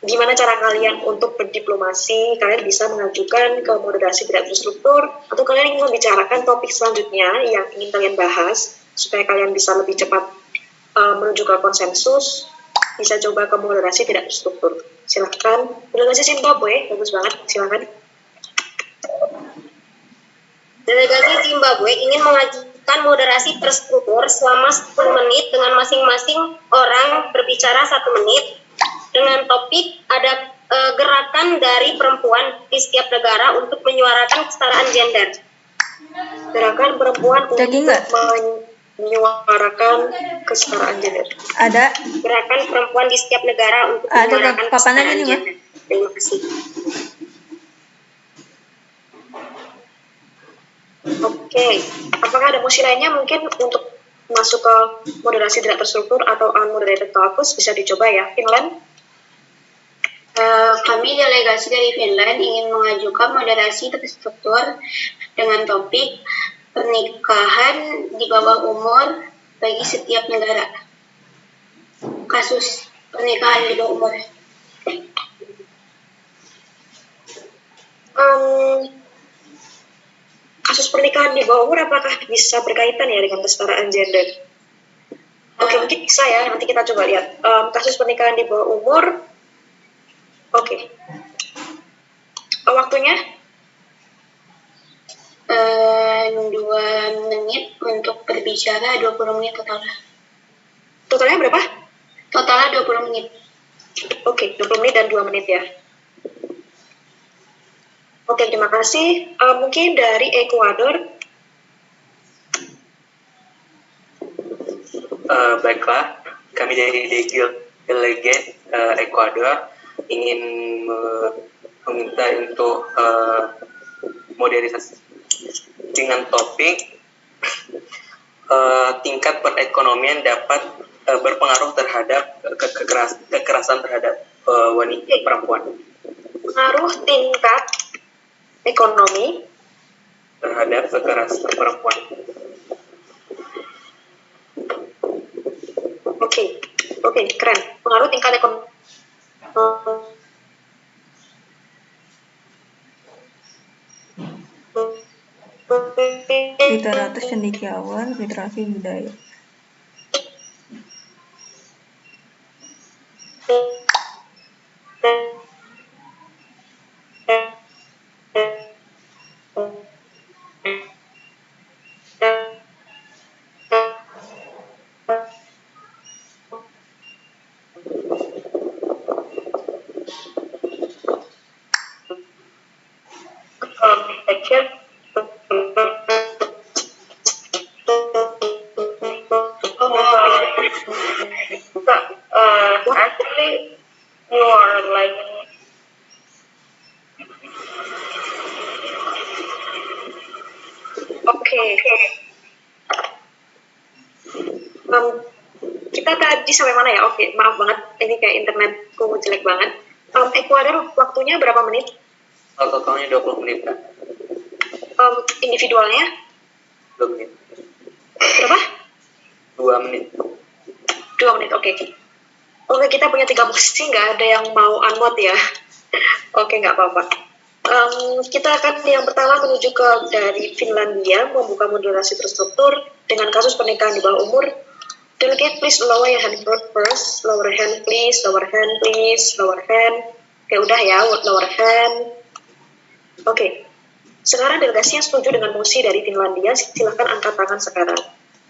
gimana cara kalian untuk berdiplomasi, kalian bisa mengajukan ke moderasi tidak terstruktur, atau kalian ingin membicarakan topik selanjutnya yang ingin kalian bahas, supaya kalian bisa lebih cepat menuju ke konsensus, bisa coba ke moderasi tidak terstruktur. Silahkan. Delegasi Zimbabwe, bagus banget, silahkan. Delegasi Zimbabwe ingin mengajukan moderasi terstruktur selama 10 menit dengan masing-masing orang berbicara 1 menit dengan topik ada gerakan dari perempuan di setiap negara untuk menyuarakan kesetaraan gender. Gerakan perempuan untuk menyuarakan kesetaraan gender. Ada. Gerakan perempuan di setiap negara untuk menyuarakan kesetaraan gender. Terima kasih. Oke, apakah ada mosi lainnya mungkin untuk masuk ke moderasi tidak terstruktur atau unmoderated caucus? Bisa dicoba ya, Finland. Kami delegasi dari Finland ingin mengajukan moderasi terstruktur dengan topik pernikahan di bawah umur bagi setiap negara. Kasus pernikahan di bawah umur. Kasus pernikahan di bawah umur apakah bisa berkaitan ya dengan kesetaraan gender? Oke, mungkin bisa ya, nanti kita coba lihat. Kasus pernikahan di bawah umur. Oke. Waktunya? 2 menit untuk berbicara, 20 menit totalnya. Totalnya berapa? Totalnya 20 menit. Oke, 20 menit dan 2 menit ya. Oke, terima kasih. Mungkin dari Ekuador. Baiklah, kami dari Delegate Ekuador ingin meminta untuk modernisasi dengan topik tingkat perekonomian dapat berpengaruh terhadap kekerasan terhadap wanita perempuan. Pengaruh tingkat ekonomi terhadap kekerasan perempuan. Oke, keren. Pengaruh tingkat ekonomi. 300 cendekiawan literasi budaya. Actually, you are like kita tadi sampai mana ya? Oke, maaf banget, ini kayak internetku jelek banget. Ekuador waktunya berapa menit? Totalnya 20 menit kan? Individualnya 2 menit. berapa? 2 menit. 2 menit, oke. Oke, kita punya 3 musisi, nggak ada yang mau unmute ya. Oke, nggak apa-apa. Kita akan yang pertama menuju ke dari Finlandia, membuka moderasi terstruktur dengan kasus pernikahan di bawah umur. Delegate, please lower your hand first. Lower hand, please. Lower hand, please. Lower hand. Oke, udah ya, lower hand. Oke. Sekarang delegasi yang setuju dengan mosi dari Finlandia, silakan angkat tangan sekarang.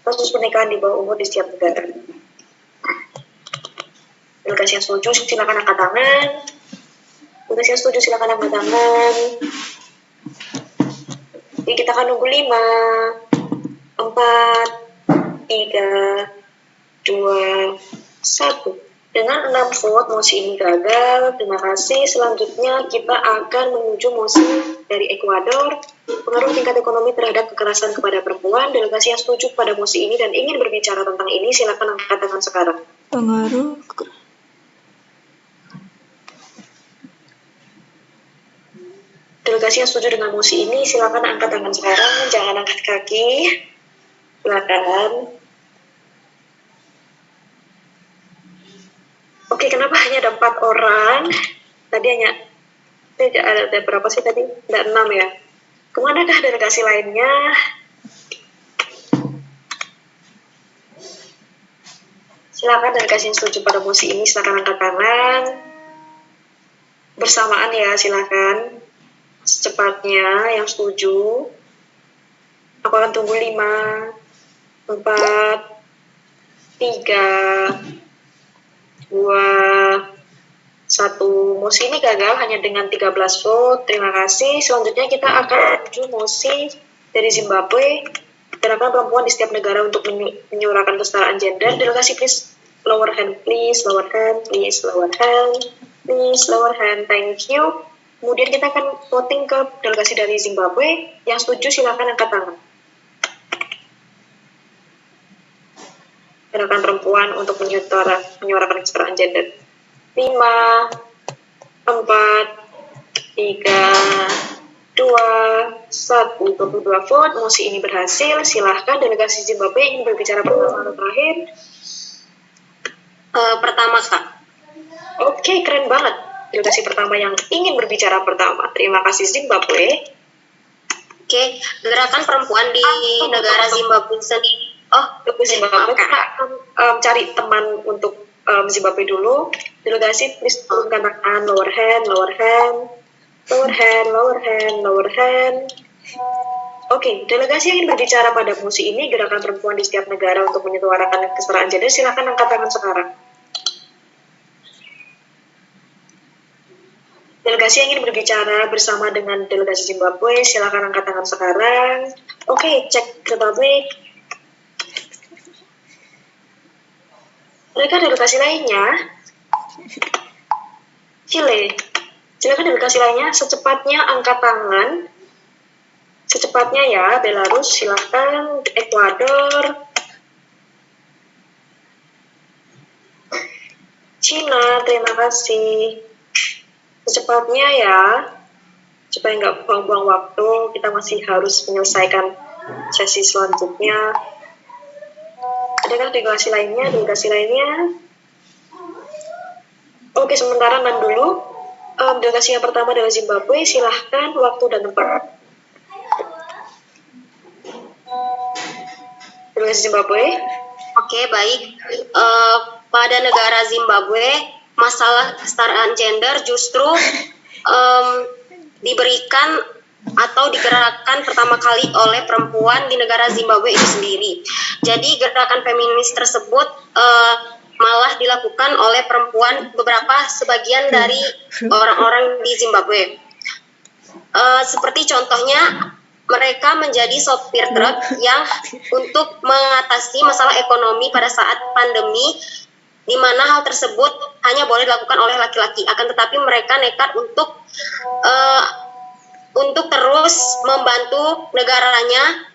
Kasus pernikahan di bawah umur di setiap negara. Delegasi yang setuju, silakan angkat tangan. Delegasi yang setuju, silakan angkat tangan. Jadi kita akan nunggu 5, 4, 3, 2, 1. Dengan 6 vote, mosi ini gagal. Terima kasih. Selanjutnya kita akan menuju mosi dari Ekuador. Pengaruh tingkat ekonomi terhadap kekerasan kepada perempuan. Delegasi yang setuju pada mosi ini dan ingin berbicara tentang ini, silakan angkat tangan sekarang. Pengaruh Delegasi yang setuju dengan mosi ini, silakan angkat tangan sekarang. Jangan angkat kaki. Silakan. Oke, kenapa hanya ada 4 orang? Tadi ada berapa sih tadi? Ada 6 ya. Kemanakah delegasi lainnya? Silakan delegasi yang setuju pada mosi ini, silakan angkat tangan. Bersamaan ya, silakan. Secepatnya yang setuju. Aku akan tunggu 5, 4, 3, 2, 1. Mosi ini gagal hanya dengan 13 vote. Terima kasih. Selanjutnya kita akan menuju mosi dari Zimbabwe. Gerakan perempuan di setiap negara untuk menyuarakan kesetaraan gender. Delegasi please lower hand, please lower hand, please lower hand, please lower hand. Thank you. Kemudian kita akan voting ke delegasi dari Zimbabwe. Yang setuju silakan angkat tangan. Gerakan perempuan untuk menyuarakan kesetaraan gender. 5, 4, 3, 2, 1. 22 vote. Mosi ini berhasil. Silahkan delegasi Zimbabwe ingin berbicara pertama atau terakhir. Pertama, Kak. Oke, keren banget. Delegasi pertama yang ingin berbicara pertama. Terima kasih Zimbabwe. Oke, gerakan perempuan di negara Zimbabwe sendiri. Zimbabwe kita akan cari teman untuk Zimbabwe dulu. Delegasi please turunkan tangan, lower hand, lower hand, lower hand, lower hand, lower hand. Oke, delegasi yang ingin berbicara pada mosi ini, gerakan perempuan di setiap negara untuk menyuarakan kesetaraan gender, silakan angkat tangan sekarang. Delegasi yang ingin berbicara bersama dengan delegasi Zimbabwe, silakan angkat tangan sekarang. Oke, cek Zimbabwe. Mereka delegasi lainnya, Chile. Silakan delegasi lainnya secepatnya angkat tangan. Secepatnya ya, Belarus silakan, Ekuador, Cina, terima kasih. Secepatnya ya, supaya nggak buang-buang waktu, kita masih harus menyelesaikan sesi selanjutnya. Adakah delegasi lainnya? Oke, sementara nan dulu. Delegasi yang pertama adalah Zimbabwe. Silahkan waktu dan tempat. Delegasi Zimbabwe. Oke, baik. Pada negara Zimbabwe, masalah kesetaraan gender justru diberikan atau digerakkan pertama kali oleh perempuan di negara Zimbabwe itu sendiri. Jadi gerakan feminis tersebut malah dilakukan oleh perempuan sebagian dari orang-orang di Zimbabwe. Seperti contohnya mereka menjadi sopir truk yang untuk mengatasi masalah ekonomi pada saat pandemi, di mana hal tersebut hanya boleh dilakukan oleh laki-laki. Akan tetapi mereka nekat untuk terus membantu negaranya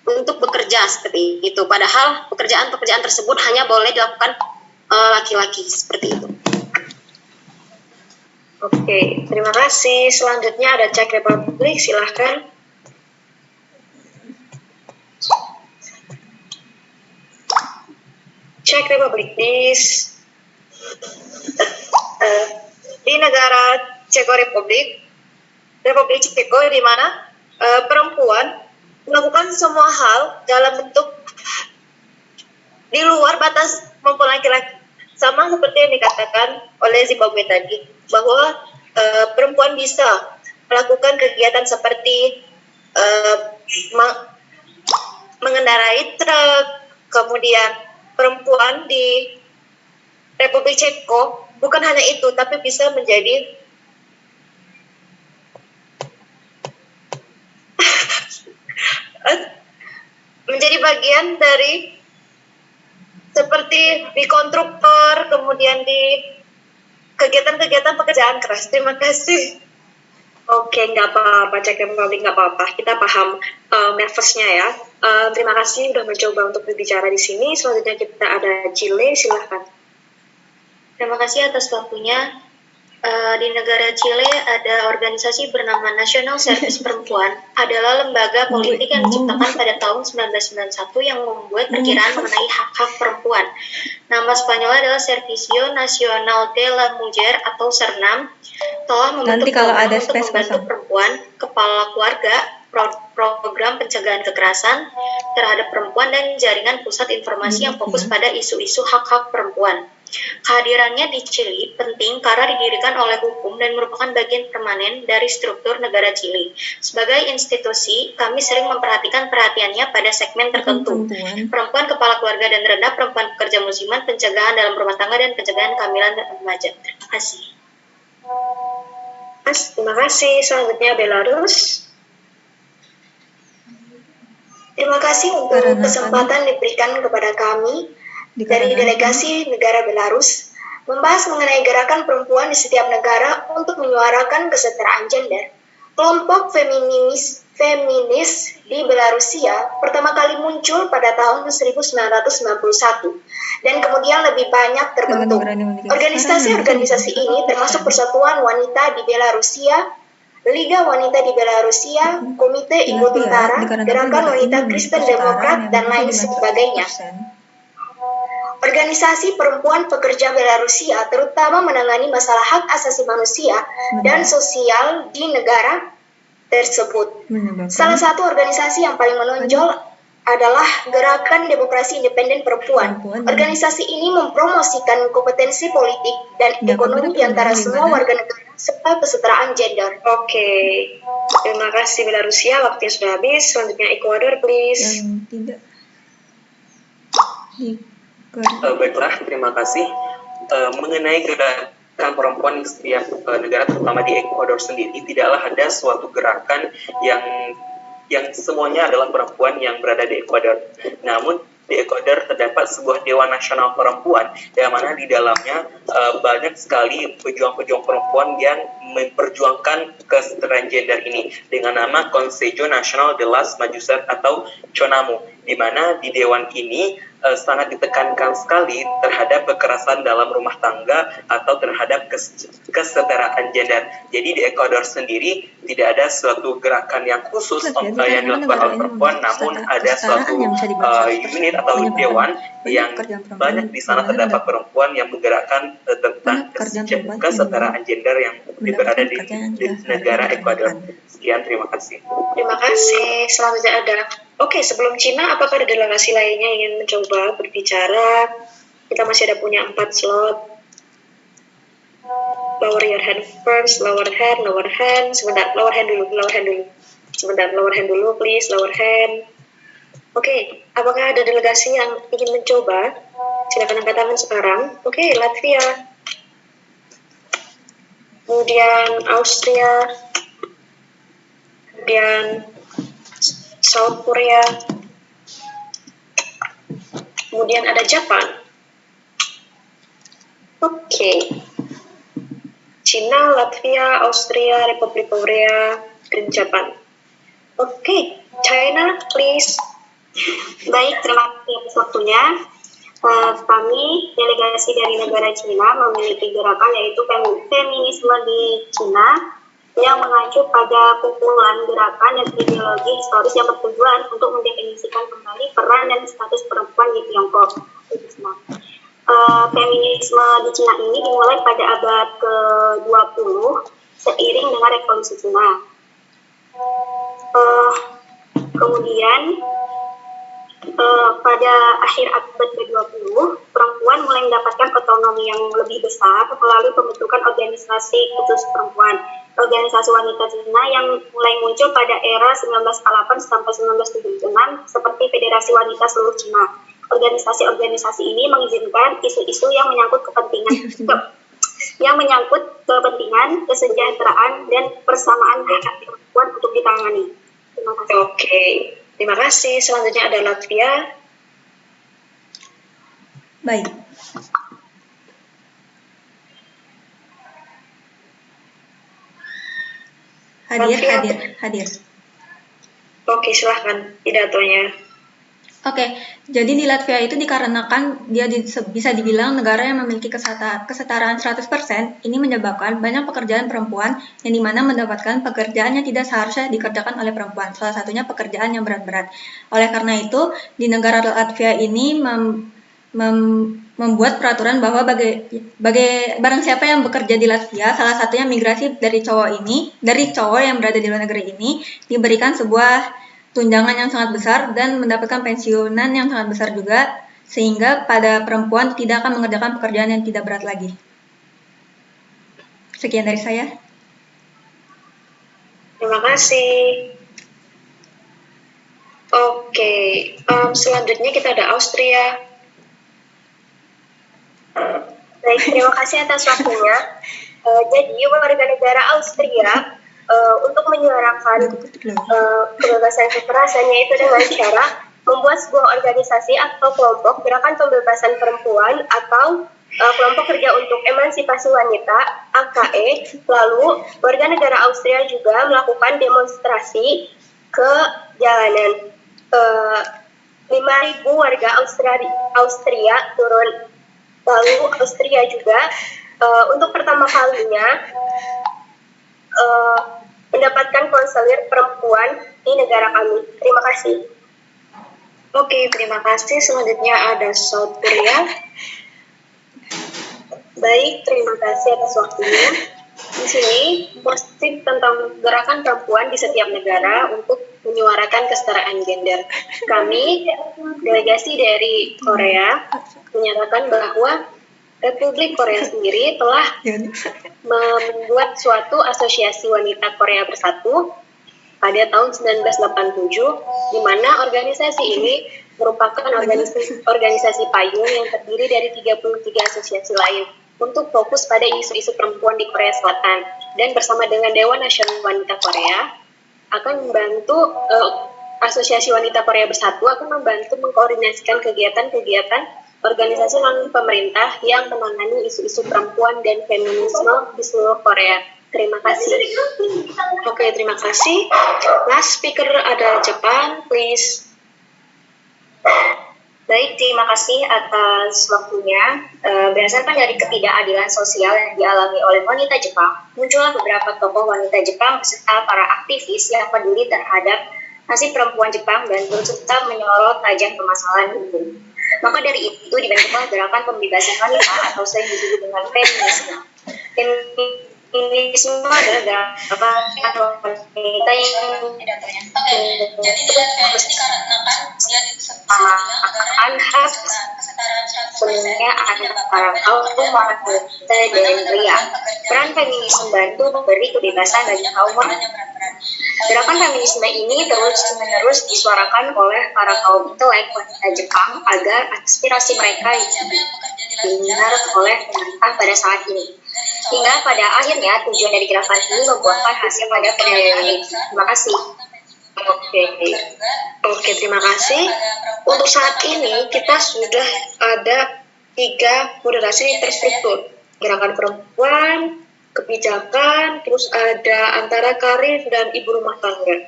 untuk bekerja seperti itu. Padahal pekerjaan-pekerjaan tersebut hanya boleh dilakukan laki-laki seperti itu. Oke, terima kasih. Selanjutnya ada Czech Republic, silahkan. Czech Republic, please. Di negara Ceko Republik Ceko, di mana perempuan melakukan semua hal dalam bentuk di luar batas kemampuan laki-laki, sama seperti yang dikatakan oleh Zimbabwe tadi, bahwa perempuan bisa melakukan kegiatan seperti mengendarai truk. Kemudian perempuan di Republik Ceko bukan hanya itu, tapi bisa menjadi bagian dari seperti di kontraktor, kemudian di kegiatan-kegiatan pekerjaan keras. Terima kasih. Oke, nggak apa-apa, Czech Republic, nggak apa-apa. Kita paham nervousnya ya. Terima kasih sudah mencoba untuk berbicara di sini. Selanjutnya kita ada Chile, silahkan. Terima kasih atas waktunya. Di negara Chile ada organisasi bernama National Service Perempuan, adalah lembaga politik yang diciptakan pada tahun 1991 yang membuat perkiraan mengenai hak-hak perempuan. Nama Spanyolnya adalah Servicio Nacional de la Mujer atau SERNAM, telah membentuk program untuk membantu perempuan, kepala keluarga, program pencegahan kekerasan terhadap perempuan, dan jaringan pusat informasi yang fokus pada isu-isu hak-hak perempuan. Kehadirannya di Chili penting karena didirikan oleh hukum dan merupakan bagian permanen dari struktur negara Chili. Sebagai institusi, kami sering memperhatikan perhatiannya pada segmen tertentu. Perempuan kepala keluarga dan rendah, perempuan pekerja musiman, pencegahan dalam rumah tangga, dan pencegahan kehamilan dan remaja. Terima kasih. Terima kasih. Selanjutnya Belarus. Terima kasih untuk kesempatan diberikan kepada kami dari delegasi negara Belarus membahas mengenai gerakan perempuan di setiap negara untuk menyuarakan kesetaraan gender. Kelompok feminis di Belarusia pertama kali muncul pada tahun 1991 dan kemudian lebih banyak terbentuk. Organisasi-organisasi ini termasuk Persatuan Wanita di Belarusia, Liga Wanita di Belarusia, Komite Ibu Tentara, Gerakan Wanita Kristen Demokrat, dan lain sebagainya. Organisasi perempuan pekerja Belarusia terutama menangani masalah hak asasi manusia dan sosial di negara tersebut. Salah satu organisasi yang paling menonjol adalah Gerakan Demokrasi Independen Perempuan. Organisasi ini mempromosikan kompetensi politik dan ekonomi di antara semua warga negara serta kesetaraan gender. Oke, terima kasih Belarusia. Waktunya sudah habis. Selanjutnya Ecuador, please. Baiklah, terima kasih. Mengenai gerakan perempuan di setiap negara, terutama di Ekuador sendiri, tidaklah ada suatu gerakan yang semuanya adalah perempuan yang berada di Ekuador. Namun di Ekuador terdapat sebuah Dewan Nasional Perempuan yang mana di dalamnya banyak sekali pejuang-pejuang perempuan yang memperjuangkan kesetaraan gender ini dengan nama Consejo Nacional de las Mujeres atau CONAMU, di mana di dewan ini sangat ditekankan sekali terhadap kekerasan dalam rumah tangga atau terhadap kesetaraan gender. Jadi di Ekuador sendiri tidak ada suatu gerakan yang khusus yang dilakukan oleh perempuan, namun ada suatu unit atau dewan yang banyak di sana terdapat perempuan yang menggerakkan tentang kesetaraan gender yang berada di negara Ekuador. Sekian, terima kasih. Terima kasih. Selanjutnya ada. Oke, sebelum Cina, apakah ada delegasi lainnya yang ingin mencoba berbicara? Kita masih ada punya 4 slot. Lower your hand first, lower hand. Sebentar, lower hand dulu. Sebentar, lower hand dulu, please, lower hand. Oke, apakah ada delegasi yang ingin mencoba? Silakan angkat tangan sekarang. Oke, Latvia. Kemudian Austria. Kemudian South Korea, kemudian ada Jepang. Oke. Cina, Latvia, Austria, Republik Korea, dan Jepang. Oke, China, please. Baik, terima kasih atas waktunya. Kami, delegasi dari negara Cina, memiliki gerakan yaitu feminisme di Cina yang mengacu pada kumpulan gerakan dan ideologi historis yang bertujuan untuk mendefinisikan kembali peran dan status perempuan di Tiongkok. Feminisme di Cina ini dimulai pada abad ke-20 seiring dengan revolusi Cina. Kemudian pada akhir abad ke-20, perempuan mulai mendapatkan otonomi yang lebih besar melalui pembentukan organisasi khusus perempuan. Organisasi wanita Cina yang mulai muncul pada era 1948 sampai 1976 seperti Federasi Wanita Seluruh Cina. Organisasi-organisasi ini mengizinkan isu-isu yang menyangkut kepentingan, kesejahteraan, dan persamaan hak perempuan untuk ditangani. Terima kasih. Oke, terima kasih. Selanjutnya ada Latvia. Baik. Hadir. Oke, silahkan pidatonya. Oke, jadi di Latvia itu dikarenakan dia bisa dibilang negara yang memiliki kesetaraan 100%, ini menyebabkan banyak pekerjaan perempuan yang dimana mendapatkan pekerjaan yang tidak seharusnya dikerjakan oleh perempuan, salah satunya pekerjaan yang berat-berat. Oleh karena itu, di negara Latvia ini membuat peraturan bahwa barang siapa yang bekerja di Latvia, salah satunya migrasi dari cowok yang berada di luar negeri ini, diberikan sebuah tunjangan yang sangat besar dan mendapatkan pensiunan yang sangat besar juga, sehingga pada perempuan tidak akan mengerjakan pekerjaan yang tidak berat lagi. Sekian dari saya. Terima kasih. Oke, selanjutnya kita ada Austria. Baik, terima kasih atas waktunya. Jadi, warga negara Austria untuk menyuarakan kebebasan kekerasan yaitu dengan cara membuat sebuah organisasi atau kelompok gerakan pembebasan perempuan atau kelompok kerja untuk emansipasi wanita AKE. Lalu warga negara Austria juga melakukan demonstrasi ke jalanan. 5.000 warga Austria turun. Lalu Austria juga untuk pertama kalinya mendapatkan konselir perempuan di negara kami. Terima kasih. Oke, terima kasih. Selanjutnya ada South Korea. Baik, terima kasih atas waktunya. Di sini positif tentang gerakan perempuan di setiap negara untuk menyuarakan kesetaraan gender. Kami, delegasi dari Korea, menyatakan bahwa Republik Korea sendiri telah membuat suatu asosiasi wanita Korea Bersatu pada tahun 1987, di mana organisasi ini merupakan organisasi payung yang terdiri dari 33 asosiasi lain untuk fokus pada isu-isu perempuan di Korea Selatan, dan bersama dengan Dewan Nasional Wanita Korea akan membantu Asosiasi Wanita Korea Bersatu akan membantu mengkoordinasikan kegiatan-kegiatan organisasi non-pemerintah yang menangani isu-isu perempuan dan feminisme di seluruh Korea. Terima kasih. Oke, terima kasih. Last speaker ada Jepang, please. Baik, terima kasih atas waktunya. Berdasarkan dari ketidakadilan sosial yang dialami oleh wanita Jepang, muncullah beberapa tokoh wanita Jepang beserta para aktivis yang peduli terhadap nasib perempuan Jepang dan berusaha menyorot tajam permasalahan hukum. Maka dari itu dibentuklah gerakan pembebasan wanita atau sering disebut dengan feminisme. Feminisme adalah gerakan atau wanita yang menyuarakan hak sebenarnya antara kaum wanita dan pria. Peran feminisme membantu memberi kebebasan bagi kaum wanita. Gerakan feminisme ini terus-menerus disuarakan oleh para kaum intelek wanita Jepang agar aspirasi mereka didengar oleh pemerintah pada saat ini. Hingga pada akhirnya tujuan dari gerakan ini membuahkan hasil pada perdamaian ini. Terima kasih. Oke, terima kasih. Untuk saat ini kita sudah ada 3 moderasi terstruktur. Gerakan perempuan, kebijakan, terus ada antara karir dan ibu rumah tangga.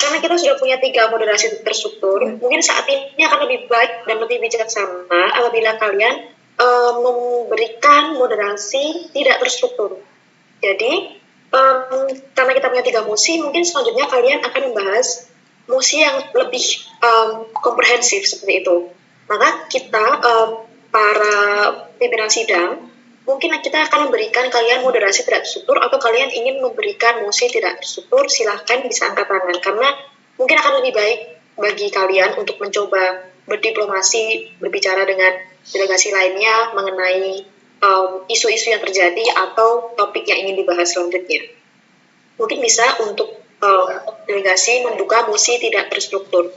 karena kita sudah punya 3 moderasi terstruktur, mungkin saat ini akan lebih baik dan lebih bijaksana apabila kalian memberikan moderasi tidak terstruktur. Jadi, karena kita punya 3 mosi, mungkin selanjutnya kalian akan membahas mosi yang lebih komprehensif seperti itu. Maka kita, para pimpinan sidang, mungkin kita akan memberikan kalian moderasi tidak terstruktur, atau kalian ingin memberikan mosi tidak terstruktur, silahkan bisa angkat tangan, karena mungkin akan lebih baik bagi kalian untuk mencoba berdiplomasi, berbicara dengan delegasi lainnya mengenai isu-isu yang terjadi atau topik yang ingin dibahas selanjutnya. Mungkin bisa untuk delegasi membuka mosi tidak terstruktur.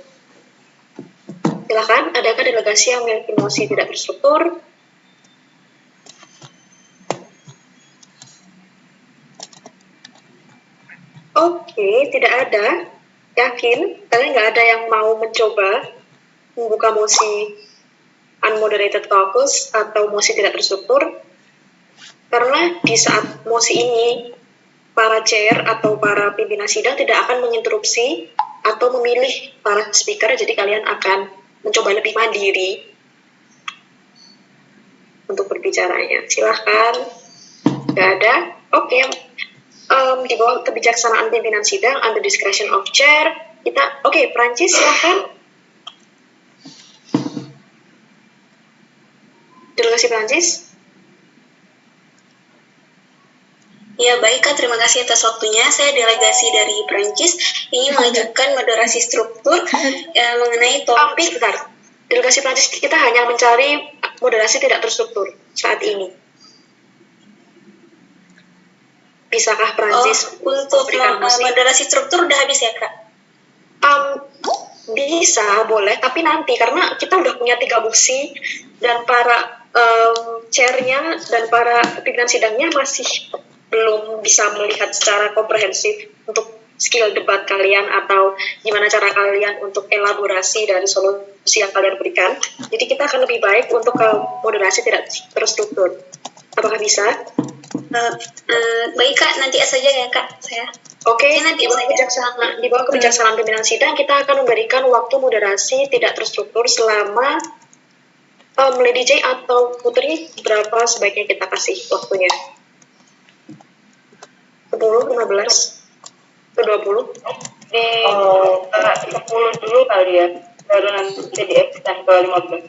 Silakan, adakah delegasi yang memiliki mosi tidak terstruktur? Oke, tidak ada. Yakin? Kalian nggak ada yang mau mencoba membuka mosi unmoderated caucus atau mosi tidak terstruktur? Karena di saat mosi ini, para chair atau para pimpinan sidang tidak akan menginterupsi atau memilih para speaker, jadi kalian akan mencoba lebih mandiri untuk berbicaranya. Silahkan. Nggak ada? Oke. Di bawah kebijaksanaan pimpinan sidang, under discretion of chair, kita, Prancis silahkan. Delegasi Prancis. Ya baik Kak, terima kasih atas waktunya. Saya delegasi dari Prancis ingin mengajukan moderasi struktur mengenai topik. Delegasi Prancis kita hanya mencari moderasi tidak terstruktur saat ini. Bisakah Prancis untuk moderasi struktur udah habis ya Kak? Bisa, boleh, tapi nanti karena kita udah punya 3 mosi dan para chairnya dan para pimpinan sidangnya masih belum bisa melihat secara komprehensif untuk skill debat kalian atau gimana cara kalian untuk elaborasi dari solusi yang kalian berikan. Jadi kita akan lebih baik untuk moderasi tidak terstruktur. Apakah bisa? Baik Kak, nanti saja ya Kak saya. Oke, di bawah kebijaksanaan pimpinan sidang kita akan memberikan waktu moderasi tidak terstruktur selama Lady J atau Putri, berapa sebaiknya kita kasih waktunya? 10, 15, atau 20? 10 dulu kali ya, baru nanti di-extend ke 15.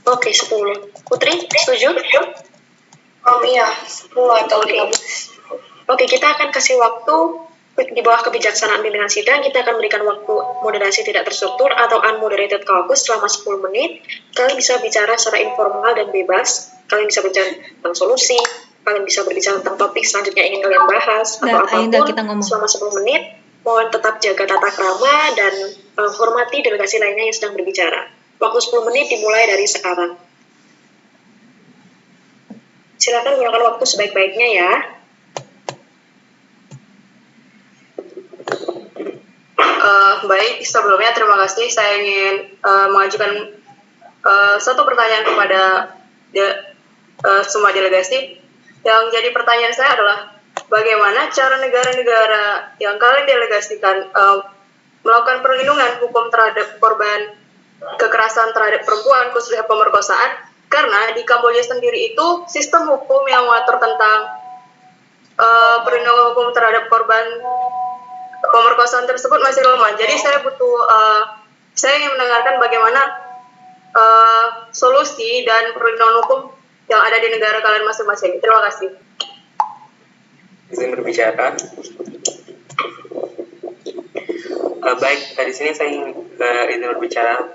Oke, 10. Putri, setuju? Iya, 10 atau 15. Oke, kita akan kasih waktu di bawah kebijaksanaan pimpinan sidang. Kita akan berikan waktu moderasi tidak terstruktur atau unmoderated caucus selama 10 menit. Kalian bisa bicara secara informal dan bebas. Kalian bisa bicara tentang solusi, kalian bisa berbicara tentang topik selanjutnya ingin kalian bahas atau apapun selama 10 menit. Mohon tetap jaga tata krama dan hormati delegasi lainnya yang sedang berbicara. Waktu 10 menit dimulai dari sekarang. Silakan gunakan waktu sebaik-baiknya ya. Baik, sebelumnya terima kasih. Saya ingin mengajukan satu pertanyaan kepada semua delegasi. Yang jadi pertanyaan saya adalah, bagaimana cara negara-negara yang kalian delegasikan melakukan perlindungan hukum terhadap korban kekerasan terhadap perempuan, khususnya pemerkosaan? Karena di Kamboja sendiri itu sistem hukum yang mengatur tentang perlindungan hukum terhadap korban pemerkosaan tersebut masih lemah. Jadi saya ingin mendengarkan bagaimana solusi dan perlindungan hukum yang ada di negara kalian masing-masing. Terima kasih. Izin berbicara. Baik, di sini saya ingin berbicara.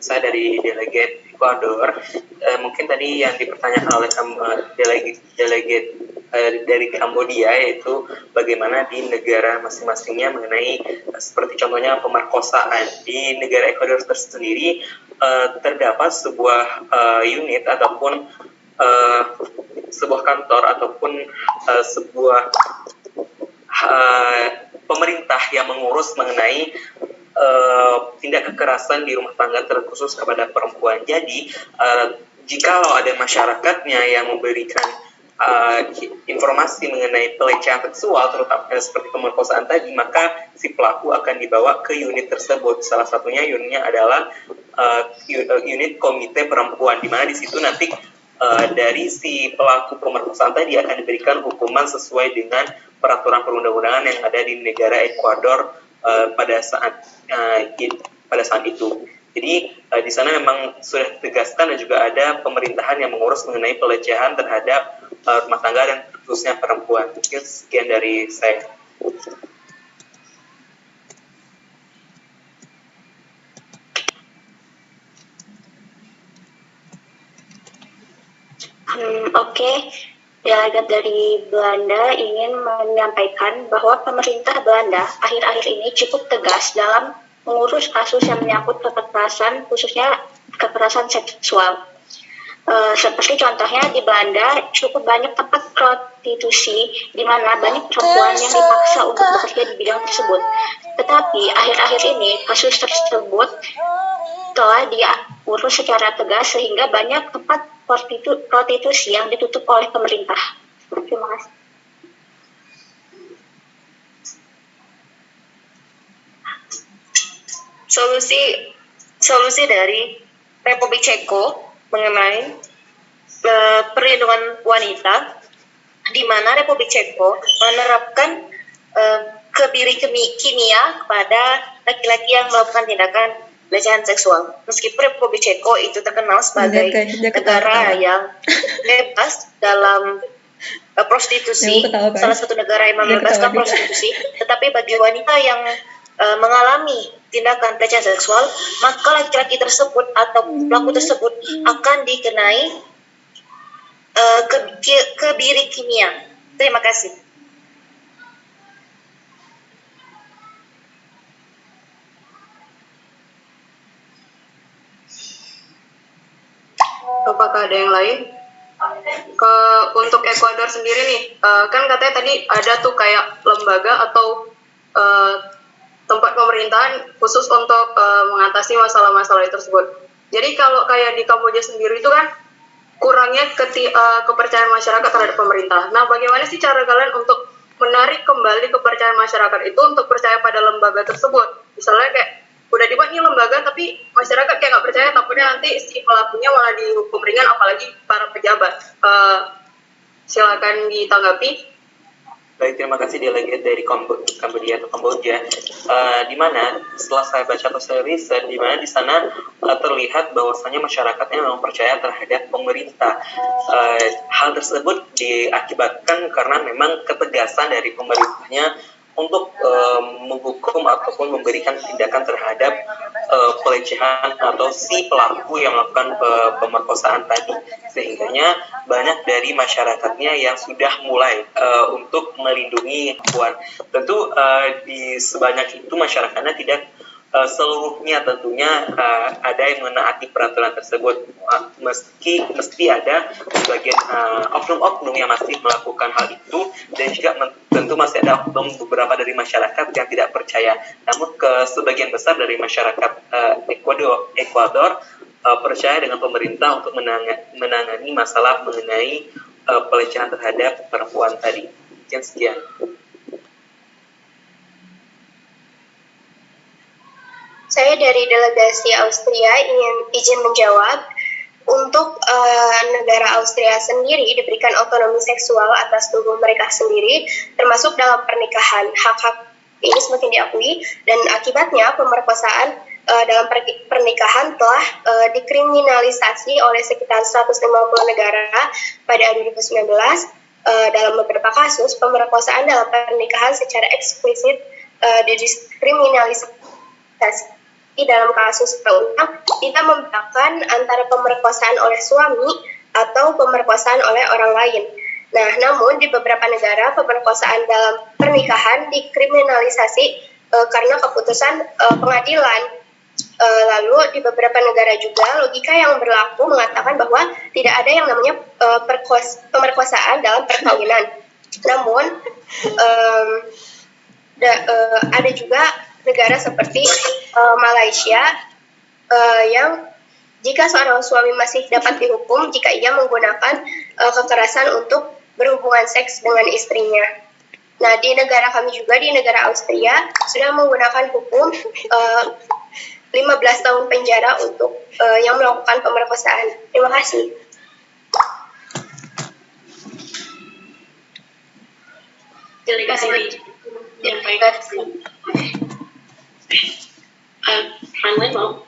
Saya dari delegate Ecuador. Mungkin tadi yang dipertanyakan oleh delegate dari Kambodia, yaitu bagaimana di negara masing-masingnya mengenai seperti contohnya pemerkosaan. Di negara Ecuador tersendiri terdapat sebuah unit ataupun sebuah kantor ataupun sebuah pemerintah yang mengurus mengenai tindak kekerasan di rumah tangga terkhusus kepada perempuan. Jadi jikalau ada masyarakatnya yang memberikan informasi mengenai pelecehan seksual, terutama seperti pemerkosaan tadi, maka si pelaku akan dibawa ke unit tersebut. Salah satunya unitnya adalah unit komite perempuan, di mana di situ nanti dari si pelaku pemerkosaan tadi akan diberikan hukuman sesuai dengan peraturan perundang-undangan yang ada di negara Ekuador pada saat itu. Jadi di sana memang sudah ditegaskan dan juga ada pemerintahan yang mengurus mengenai pelecehan terhadap rumah tangga dan khususnya perempuan. Mungkin sekian dari saya. Oke. Delegat dari Belanda ingin menyampaikan bahwa pemerintah Belanda akhir-akhir ini cukup tegas dalam mengurus kasus yang menyangkut kekerasan, khususnya kekerasan seksual. Seperti contohnya di Belanda cukup banyak tempat prostitusi di mana banyak perempuan yang dipaksa untuk bekerja di bidang tersebut. Tetapi akhir-akhir ini kasus tersebut telah diurus secara tegas sehingga banyak tempat prostitusi yang ditutup oleh pemerintah. Terima kasih. Solusi dari Republik Ceko mengenai perlindungan wanita, di mana Republik Ceko menerapkan kebiri kimia kepada laki-laki yang melakukan tindakan pelecehan seksual. Meskipun Republik Ceko itu terkenal sebagai negara yang bebas dalam prostitusi, salah satu negara yang membebaskan prostitusi, tetapi bagi wanita yang mengalami tindakan pelecehan seksual, maka laki-laki tersebut atau pelaku tersebut akan dikenai kebiri kimia. Terima kasih. Apakah ada yang lain? Untuk Ekuador sendiri nih, kan katanya tadi ada tuh kayak lembaga atau tempat pemerintahan khusus untuk mengatasi masalah-masalah tersebut. Jadi kalau kayak di Kamboja sendiri itu kan kurangnya kepercayaan masyarakat terhadap pemerintah. Nah, bagaimana sih cara kalian untuk menarik kembali kepercayaan masyarakat itu untuk percaya pada lembaga tersebut? Misalnya kayak udah dibuat nih lembaga tapi masyarakat kayak nggak percaya, takutnya nanti si pelakunya malah dihukum ringan, apalagi para pejabat. Silakan ditanggapi. Baik, terima kasih delegat dari Kamboja. Di mana setelah saya baca atau saya riset, di mana di sana terlihat bahwasanya masyarakatnya memang percaya terhadap pemerintah. Hal tersebut diakibatkan karena memang ketegasan dari pemerintahnya untuk menghukum ataupun memberikan tindakan terhadap pelecehan atau si pelaku yang melakukan pemerkosaan tadi, sehingganya banyak dari masyarakatnya yang sudah mulai untuk melindungi perempuan. Tentu di sebanyak itu masyarakatnya tidak seluruhnya tentunya ada yang menaati peraturan tersebut, mesti ada sebagian oknum-oknum yang masih melakukan hal itu, dan juga tentu masih ada oknum beberapa dari masyarakat yang tidak percaya. Namun sebagian besar dari masyarakat Ekuador percaya dengan pemerintah untuk menangani masalah mengenai pelecehan terhadap perempuan tadi. Sekian. Saya dari delegasi Austria izin menjawab. Untuk negara Austria sendiri diberikan otonomi seksual atas tubuh mereka sendiri, termasuk dalam pernikahan. Hak-hak ini semakin diakui, dan akibatnya pemerkosaan dalam pernikahan telah dikriminalisasi oleh sekitar 150 negara pada 2019. Dalam beberapa kasus, pemerkosaan dalam pernikahan secara eksplisit didiskriminalisasi. Dalam kasus terungkap tidak membedakan antara pemerkosaan oleh suami atau pemerkosaan oleh orang lain. Nah, namun di beberapa negara pemerkosaan dalam pernikahan dikriminalisasi karena keputusan pengadilan. Lalu di beberapa negara juga logika yang berlaku mengatakan bahwa tidak ada yang namanya pemerkosaan dalam perkawinan. Namun ada juga negara seperti Malaysia yang jika seorang suami masih dapat dihukum jika ia menggunakan kekerasan untuk berhubungan seks dengan istrinya. Nah, di negara kami juga, di negara Austria, sudah menggunakan hukum 15 tahun penjara untuk yang melakukan pemerkosaan. Terima kasih. Delegasi menyampaikan Hanwen mau.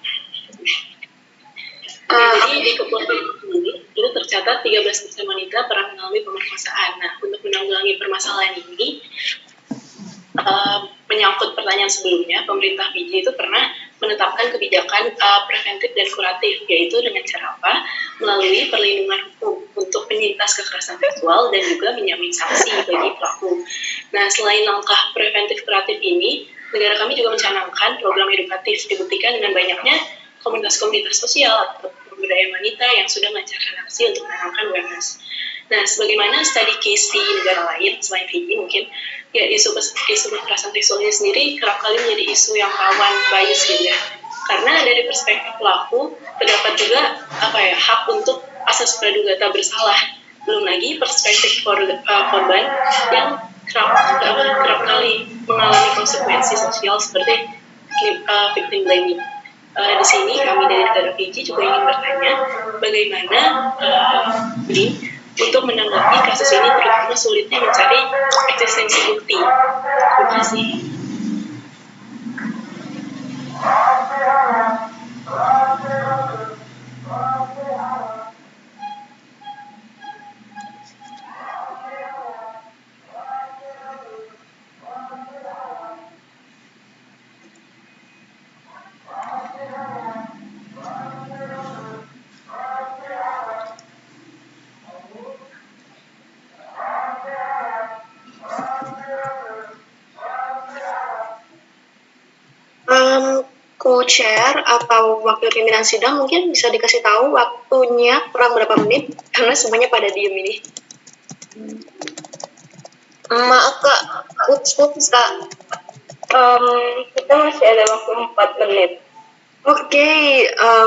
Jadi di Kepulauan ini itu tercatat 13% wanita pernah mengalami pemerkosaan. Nah, untuk menanggulangi permasalahan ini, menyangkut pertanyaan sebelumnya, pemerintah Fiji itu pernah menetapkan kebijakan preventif dan kuratif, yaitu dengan cara apa? Melalui perlindungan hukum untuk penyintas kekerasan seksual dan juga menjamin sanksi bagi pelaku. Nah, selain langkah preventif kuratif ini, negara kami juga mencanangkan program edukatif, dibuktikan dengan banyaknya komunitas-komunitas sosial atau pemberdayaan wanita yang sudah melancarkan aksi untuk menanamkan awareness. Nah, sebagaimana study case di negara lain selain Fiji, mungkin ya isu kekerasan seksual ini sendiri kerap kali menjadi isu yang rawan bias gitu ya. Karena dari perspektif pelaku terdapat juga hak untuk asas praduga tak bersalah. Belum lagi perspektif korban yang kerap kali mengalami konsekuensi sosial seperti victim blaming. Di sini kami dari negara Fiji juga ingin bertanya bagaimana untuk menanggapi kasus ini, terutama sulitnya mencari eksistensi bukti. Terima kasih. Co-chair atau wakil pimpinan sidang mungkin bisa dikasih tahu waktunya kurang berapa menit karena semuanya pada diem ini. Maaf Kak, putus Kak. Kita masih ada waktu 4 menit. Oke,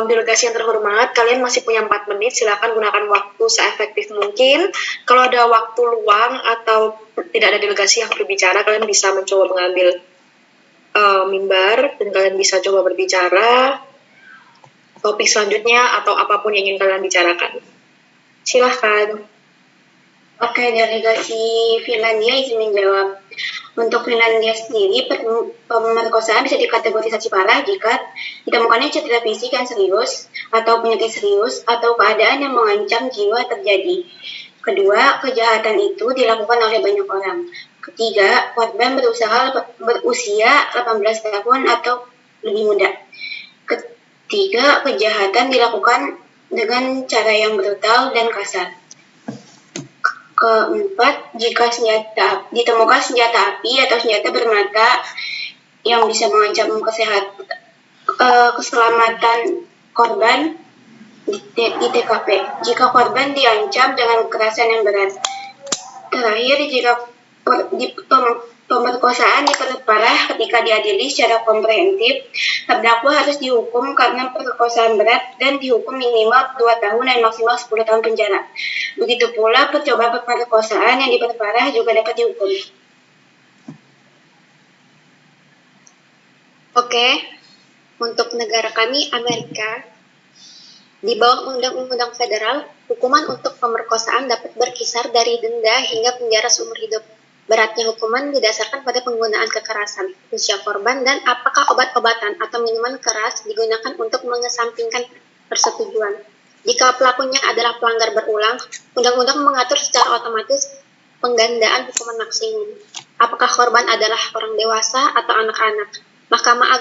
delegasi yang terhormat, kalian masih punya 4 menit, silakan gunakan waktu seefektif mungkin. Kalau ada waktu luang atau tidak ada delegasi yang berbicara, kalian bisa mencoba mengambil mimbar dan kalian bisa coba berbicara topik selanjutnya atau apapun yang ingin kalian bicarakan. Silahkan. Oke, delegasi Finlandia izin menjawab. Untuk Finlandia sendiri, pemerkosaan bisa dikategorisasi parah jika ditemukannya cedera fisik yang serius atau penyakit serius atau keadaan yang mengancam jiwa terjadi. Kedua, kejahatan itu dilakukan oleh banyak orang. Ketiga, korban berusia 18 tahun atau lebih muda. Ketiga, kejahatan dilakukan dengan cara yang brutal dan kasar. Keempat, jika ditemukan senjata api atau senjata bermata yang bisa mengancam keselamatan korban di TKP. Jika korban diancam dengan kekerasan yang berat. Terakhir, jika pemerkosaan diperparah ketika diadili secara komprehensif, terdakwa harus dihukum karena perkosaan berat dan dihukum minimal 2 tahun dan maksimal 10 tahun penjara. Begitu pula percobaan pemerkosaan yang diperparah juga dapat dihukum. Oke, untuk negara kami, Amerika, di bawah undang-undang federal, hukuman untuk pemerkosaan dapat berkisar dari denda hingga penjara seumur hidup. Beratnya hukuman didasarkan pada penggunaan kekerasan, usia korban, dan apakah obat-obatan atau minuman keras digunakan untuk mengesampingkan persetujuan. Jika pelakunya adalah pelanggar berulang, undang-undang mengatur secara otomatis penggandaan hukuman maksimum. Apakah korban adalah orang dewasa atau anak-anak? Mahkamah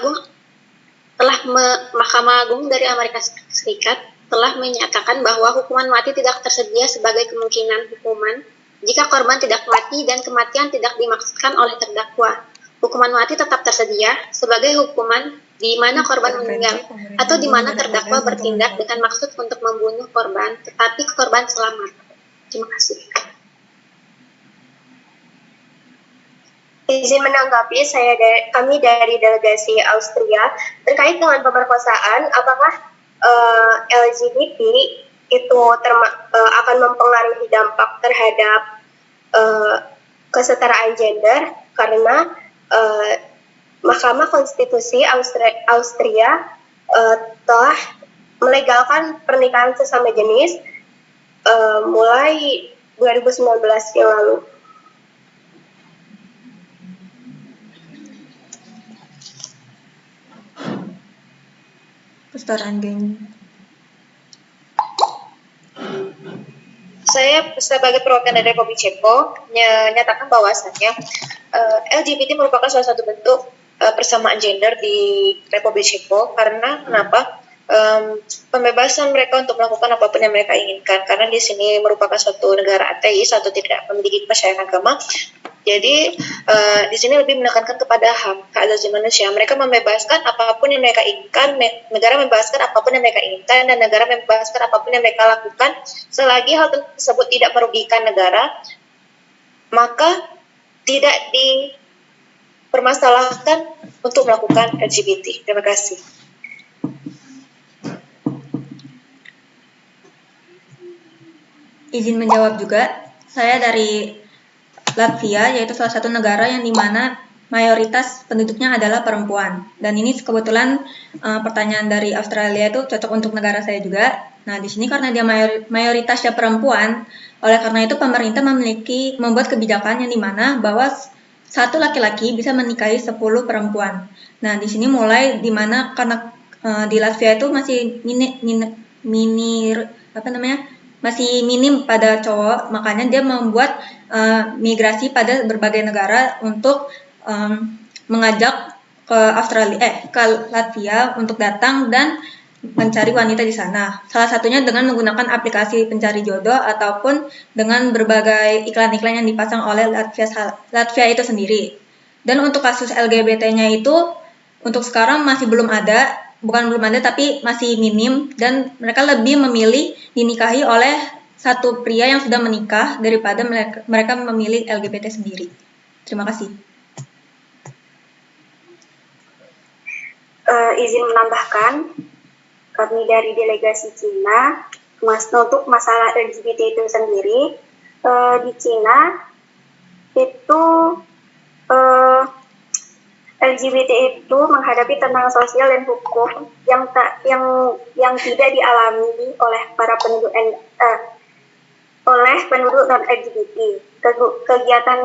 Agung dari Amerika Serikat telah menyatakan bahwa hukuman mati tidak tersedia sebagai kemungkinan hukuman jika korban tidak mati dan kematian tidak dimaksudkan oleh terdakwa. Hukuman mati tetap tersedia sebagai hukuman di mana korban meninggal atau di mana terdakwa bertindak dengan maksud untuk membunuh korban, tetapi korban selamat. Terima kasih. Izin menanggapi, kami dari delegasi Austria terkait dengan pemerkosaan, apakah LGBT itu akan mempengaruhi dampak terhadap kesetaraan gender karena Mahkamah Konstitusi Austria telah melegalkan pernikahan sesama jenis mulai 2019 yang lalu. Kesetaraan gender. Saya sebagai perwakilan dari Republik Ceko menyatakan bahwasannya LGBT merupakan salah satu bentuk persamaan gender di Republik Ceko. Karena kenapa? Pembebasan mereka untuk melakukan apapun yang mereka inginkan, karena di sini merupakan suatu negara ateis atau tidak memiliki kepercayaan agama. Jadi di sini lebih menekankan kepada hak asasi manusia. Mereka membebaskan apapun yang mereka inginkan, negara membebaskan apapun yang mereka inginkan, dan negara membebaskan apapun yang mereka lakukan selagi hal tersebut tidak merugikan negara, maka tidak dipermasalahkan untuk melakukan LGBT. Terima kasih. Izin menjawab juga, saya dari Latvia, yaitu salah satu negara yang dimana mayoritas penduduknya adalah perempuan. Dan ini kebetulan pertanyaan dari Australia itu cocok untuk negara saya juga. Nah, di sini karena dia mayoritasnya perempuan, oleh karena itu pemerintah membuat kebijakan yang dimana bahwa satu laki-laki bisa menikahi 10 perempuan. Nah, di sini mulai dimana karena di Latvia itu masih masih minim pada cowok, makanya dia membuat migrasi pada berbagai negara untuk mengajak ke Latvia untuk datang dan mencari wanita di sana. Salah satunya dengan menggunakan aplikasi pencari jodoh ataupun dengan berbagai iklan-iklan yang dipasang oleh Latvia itu sendiri. Dan untuk kasus LGBT-nya itu untuk sekarang masih belum ada, tapi masih minim, dan mereka lebih memilih dinikahi oleh satu pria yang sudah menikah daripada mereka memilih LGBT sendiri. Terima kasih. Izin menambahkan, kami dari delegasi Cina, untuk masalah LGBT itu sendiri, di Cina itu LGBT itu menghadapi tantangan sosial dan hukum yang tidak dialami oleh para penduduk non LGBT. Kegiatan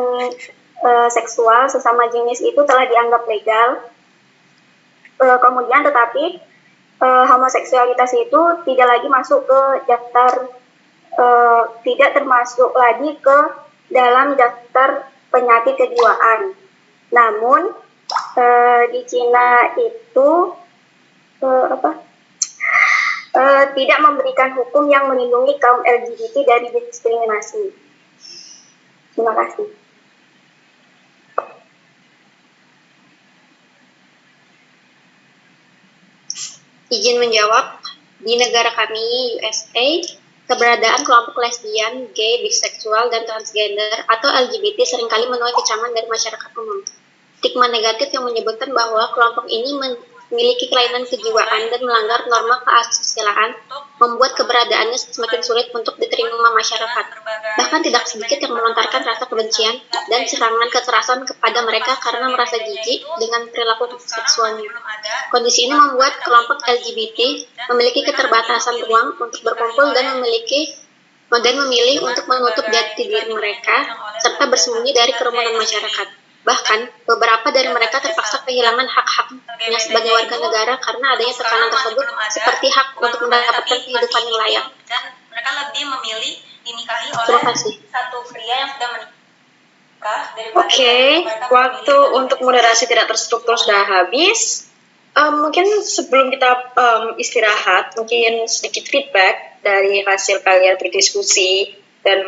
seksual sesama jenis itu telah dianggap legal. Kemudian tetapi homoseksualitas itu tidak lagi masuk ke daftar, tidak termasuk lagi ke dalam daftar penyakit kejiwaan. Namun di Cina itu tidak memberikan hukum yang melindungi kaum LGBT dari diskriminasi. Terima kasih. Izin menjawab, di negara kami USA, keberadaan kelompok lesbian, gay, biseksual, dan transgender atau LGBT seringkali menuai kecaman dari masyarakat umum. Stigma negatif yang menyebutkan bahwa kelompok ini memiliki kelainan kejiwaan dan melanggar norma keasusilaan membuat keberadaannya semakin sulit untuk diterima masyarakat. Bahkan tidak sedikit yang melontarkan rasa kebencian dan serangan kekerasan kepada mereka karena merasa jijik dengan perilaku seksualnya. Kondisi ini membuat kelompok LGBT memiliki keterbatasan ruang untuk berkumpul dan memilih untuk menutup jati diri mereka serta bersembunyi dari kerumunan masyarakat. Bahkan, beberapa dari mereka terpaksa kehilangan hak-haknya sebagai warga negara karena adanya tekanan tersebut, seperti hak untuk mendapatkan kehidupan yang layak. Dan mereka lebih memilih dinikahi oleh satu pria yang sudah menikah daripada waktu untuk moderasi tidak terstruktur sudah habis. Mungkin sebelum kita istirahat, mungkin sedikit feedback dari hasil kalian berdiskusi dan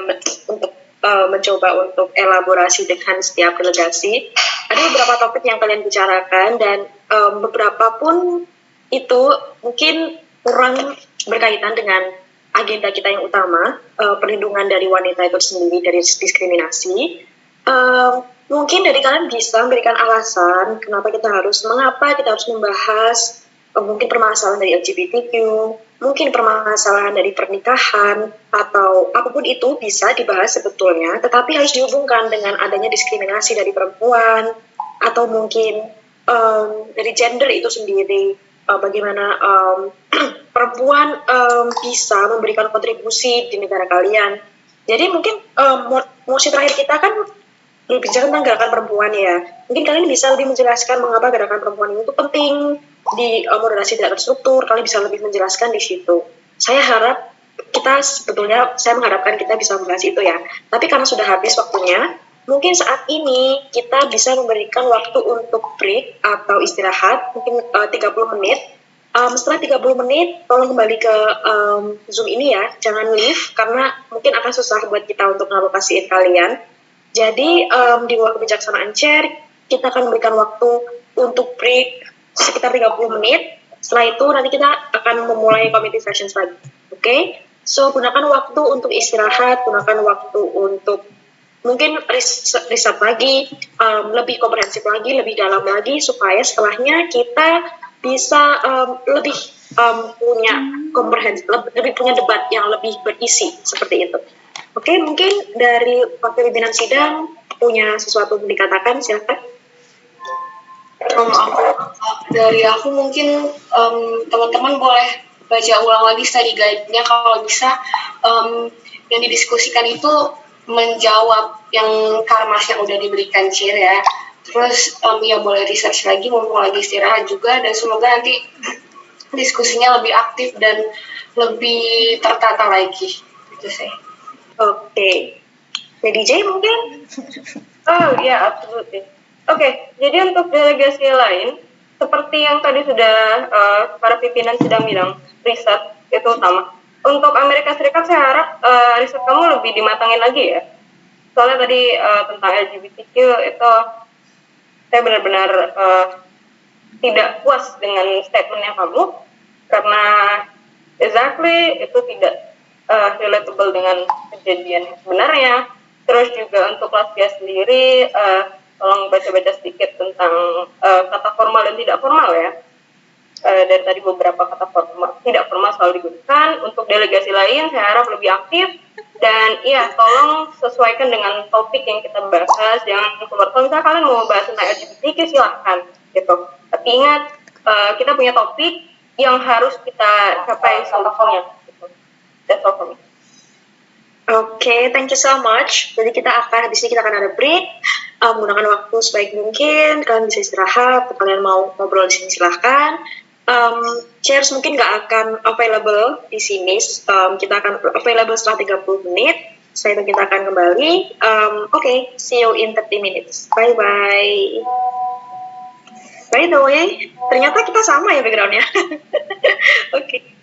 untuk mencoba untuk elaborasi dengan setiap delegasi. Ada beberapa topik yang kalian bicarakan dan beberapa pun itu mungkin kurang berkaitan dengan agenda kita yang utama, perlindungan dari wanita itu sendiri dari diskriminasi. Mungkin dari kalian bisa memberikan alasan mengapa kita harus membahas mungkin permasalahan dari LGBTQ mungkin permasalahan dari pernikahan atau apapun itu bisa dibahas sebetulnya, tetapi harus dihubungkan dengan adanya diskriminasi dari perempuan atau mungkin dari gender itu sendiri, bagaimana perempuan bisa memberikan kontribusi di negara kalian. Jadi mungkin mosi terakhir kita kan berbicara tentang gerakan perempuan ya. Mungkin kalian bisa lebih menjelaskan mengapa gerakan perempuan itu penting di moderasi tidak terstruktur. Kalian bisa lebih menjelaskan di situ. Saya harap saya mengharapkan kita bisa membahas itu ya. Tapi karena sudah habis waktunya, mungkin saat ini kita bisa memberikan waktu untuk break atau istirahat, mungkin 30 menit. Setelah 30 menit, tolong kembali ke Zoom ini ya. Jangan leave, karena mungkin akan susah buat kita untuk ngalokasiin kalian. Jadi di luar kebijaksanaan chair, kita akan memberikan waktu untuk break sekitar 30 menit. Setelah itu nanti kita akan memulai committee sessions lagi. Oke? So gunakan waktu untuk istirahat, gunakan waktu untuk mungkin riset lagi, lebih komprehensif lagi, lebih dalam lagi, supaya setelahnya kita bisa lebih punya komprehensif, lebih punya debat yang lebih berisi seperti itu. Oke, mungkin dari wakil pimpinan sidang punya sesuatu yang dikatakan, silakan. Dari aku mungkin teman-teman boleh baca ulang lagi study guide-nya kalau bisa, yang didiskusikan itu menjawab yang karmas yang udah diberikan Cir ya. Terus ya boleh research lagi mumpung lagi istirahat juga, dan semoga nanti diskusinya lebih aktif dan lebih tertata lagi. Itu sih. Oke. Lady J mungkin? Oh ya, absolutely. Oke, jadi untuk delegasi lain, seperti yang tadi sudah para pimpinan sedang bilang, riset itu utama. Untuk Amerika Serikat saya harap riset kamu lebih dimatangin lagi ya. Soalnya tadi tentang LGBTQ itu saya benar-benar tidak puas dengan statementnya kamu, karena exactly itu tidak relatable dengan kejadian sebenarnya. Terus juga untuk Latvia sendiri, tolong baca-baca sedikit tentang kata formal dan tidak formal ya. Dari tadi beberapa kata formal, tidak formal selalu digunakan. Untuk delegasi lain saya harap lebih aktif, dan iya tolong sesuaikan dengan topik yang kita bahas. Jangan keluar, kalau misalnya kalian mau bahas tentang LGBTQ silahkan gitu. Tapi ingat, kita punya topik yang harus kita capai solusinya. That's all for me. Oke, thank you so much. Jadi habis ini kita akan ada break. Menggunakan waktu sebaik mungkin. Kalian bisa istirahat. Kalau kalian mau ngobrol di sini silahkan. Chairs mungkin nggak akan available di sini. Kita akan available setelah 30 menit. Setelah itu kita akan kembali. Oke, see you in 30 minutes. Bye bye. By the way, ternyata kita sama ya backgroundnya. Oke.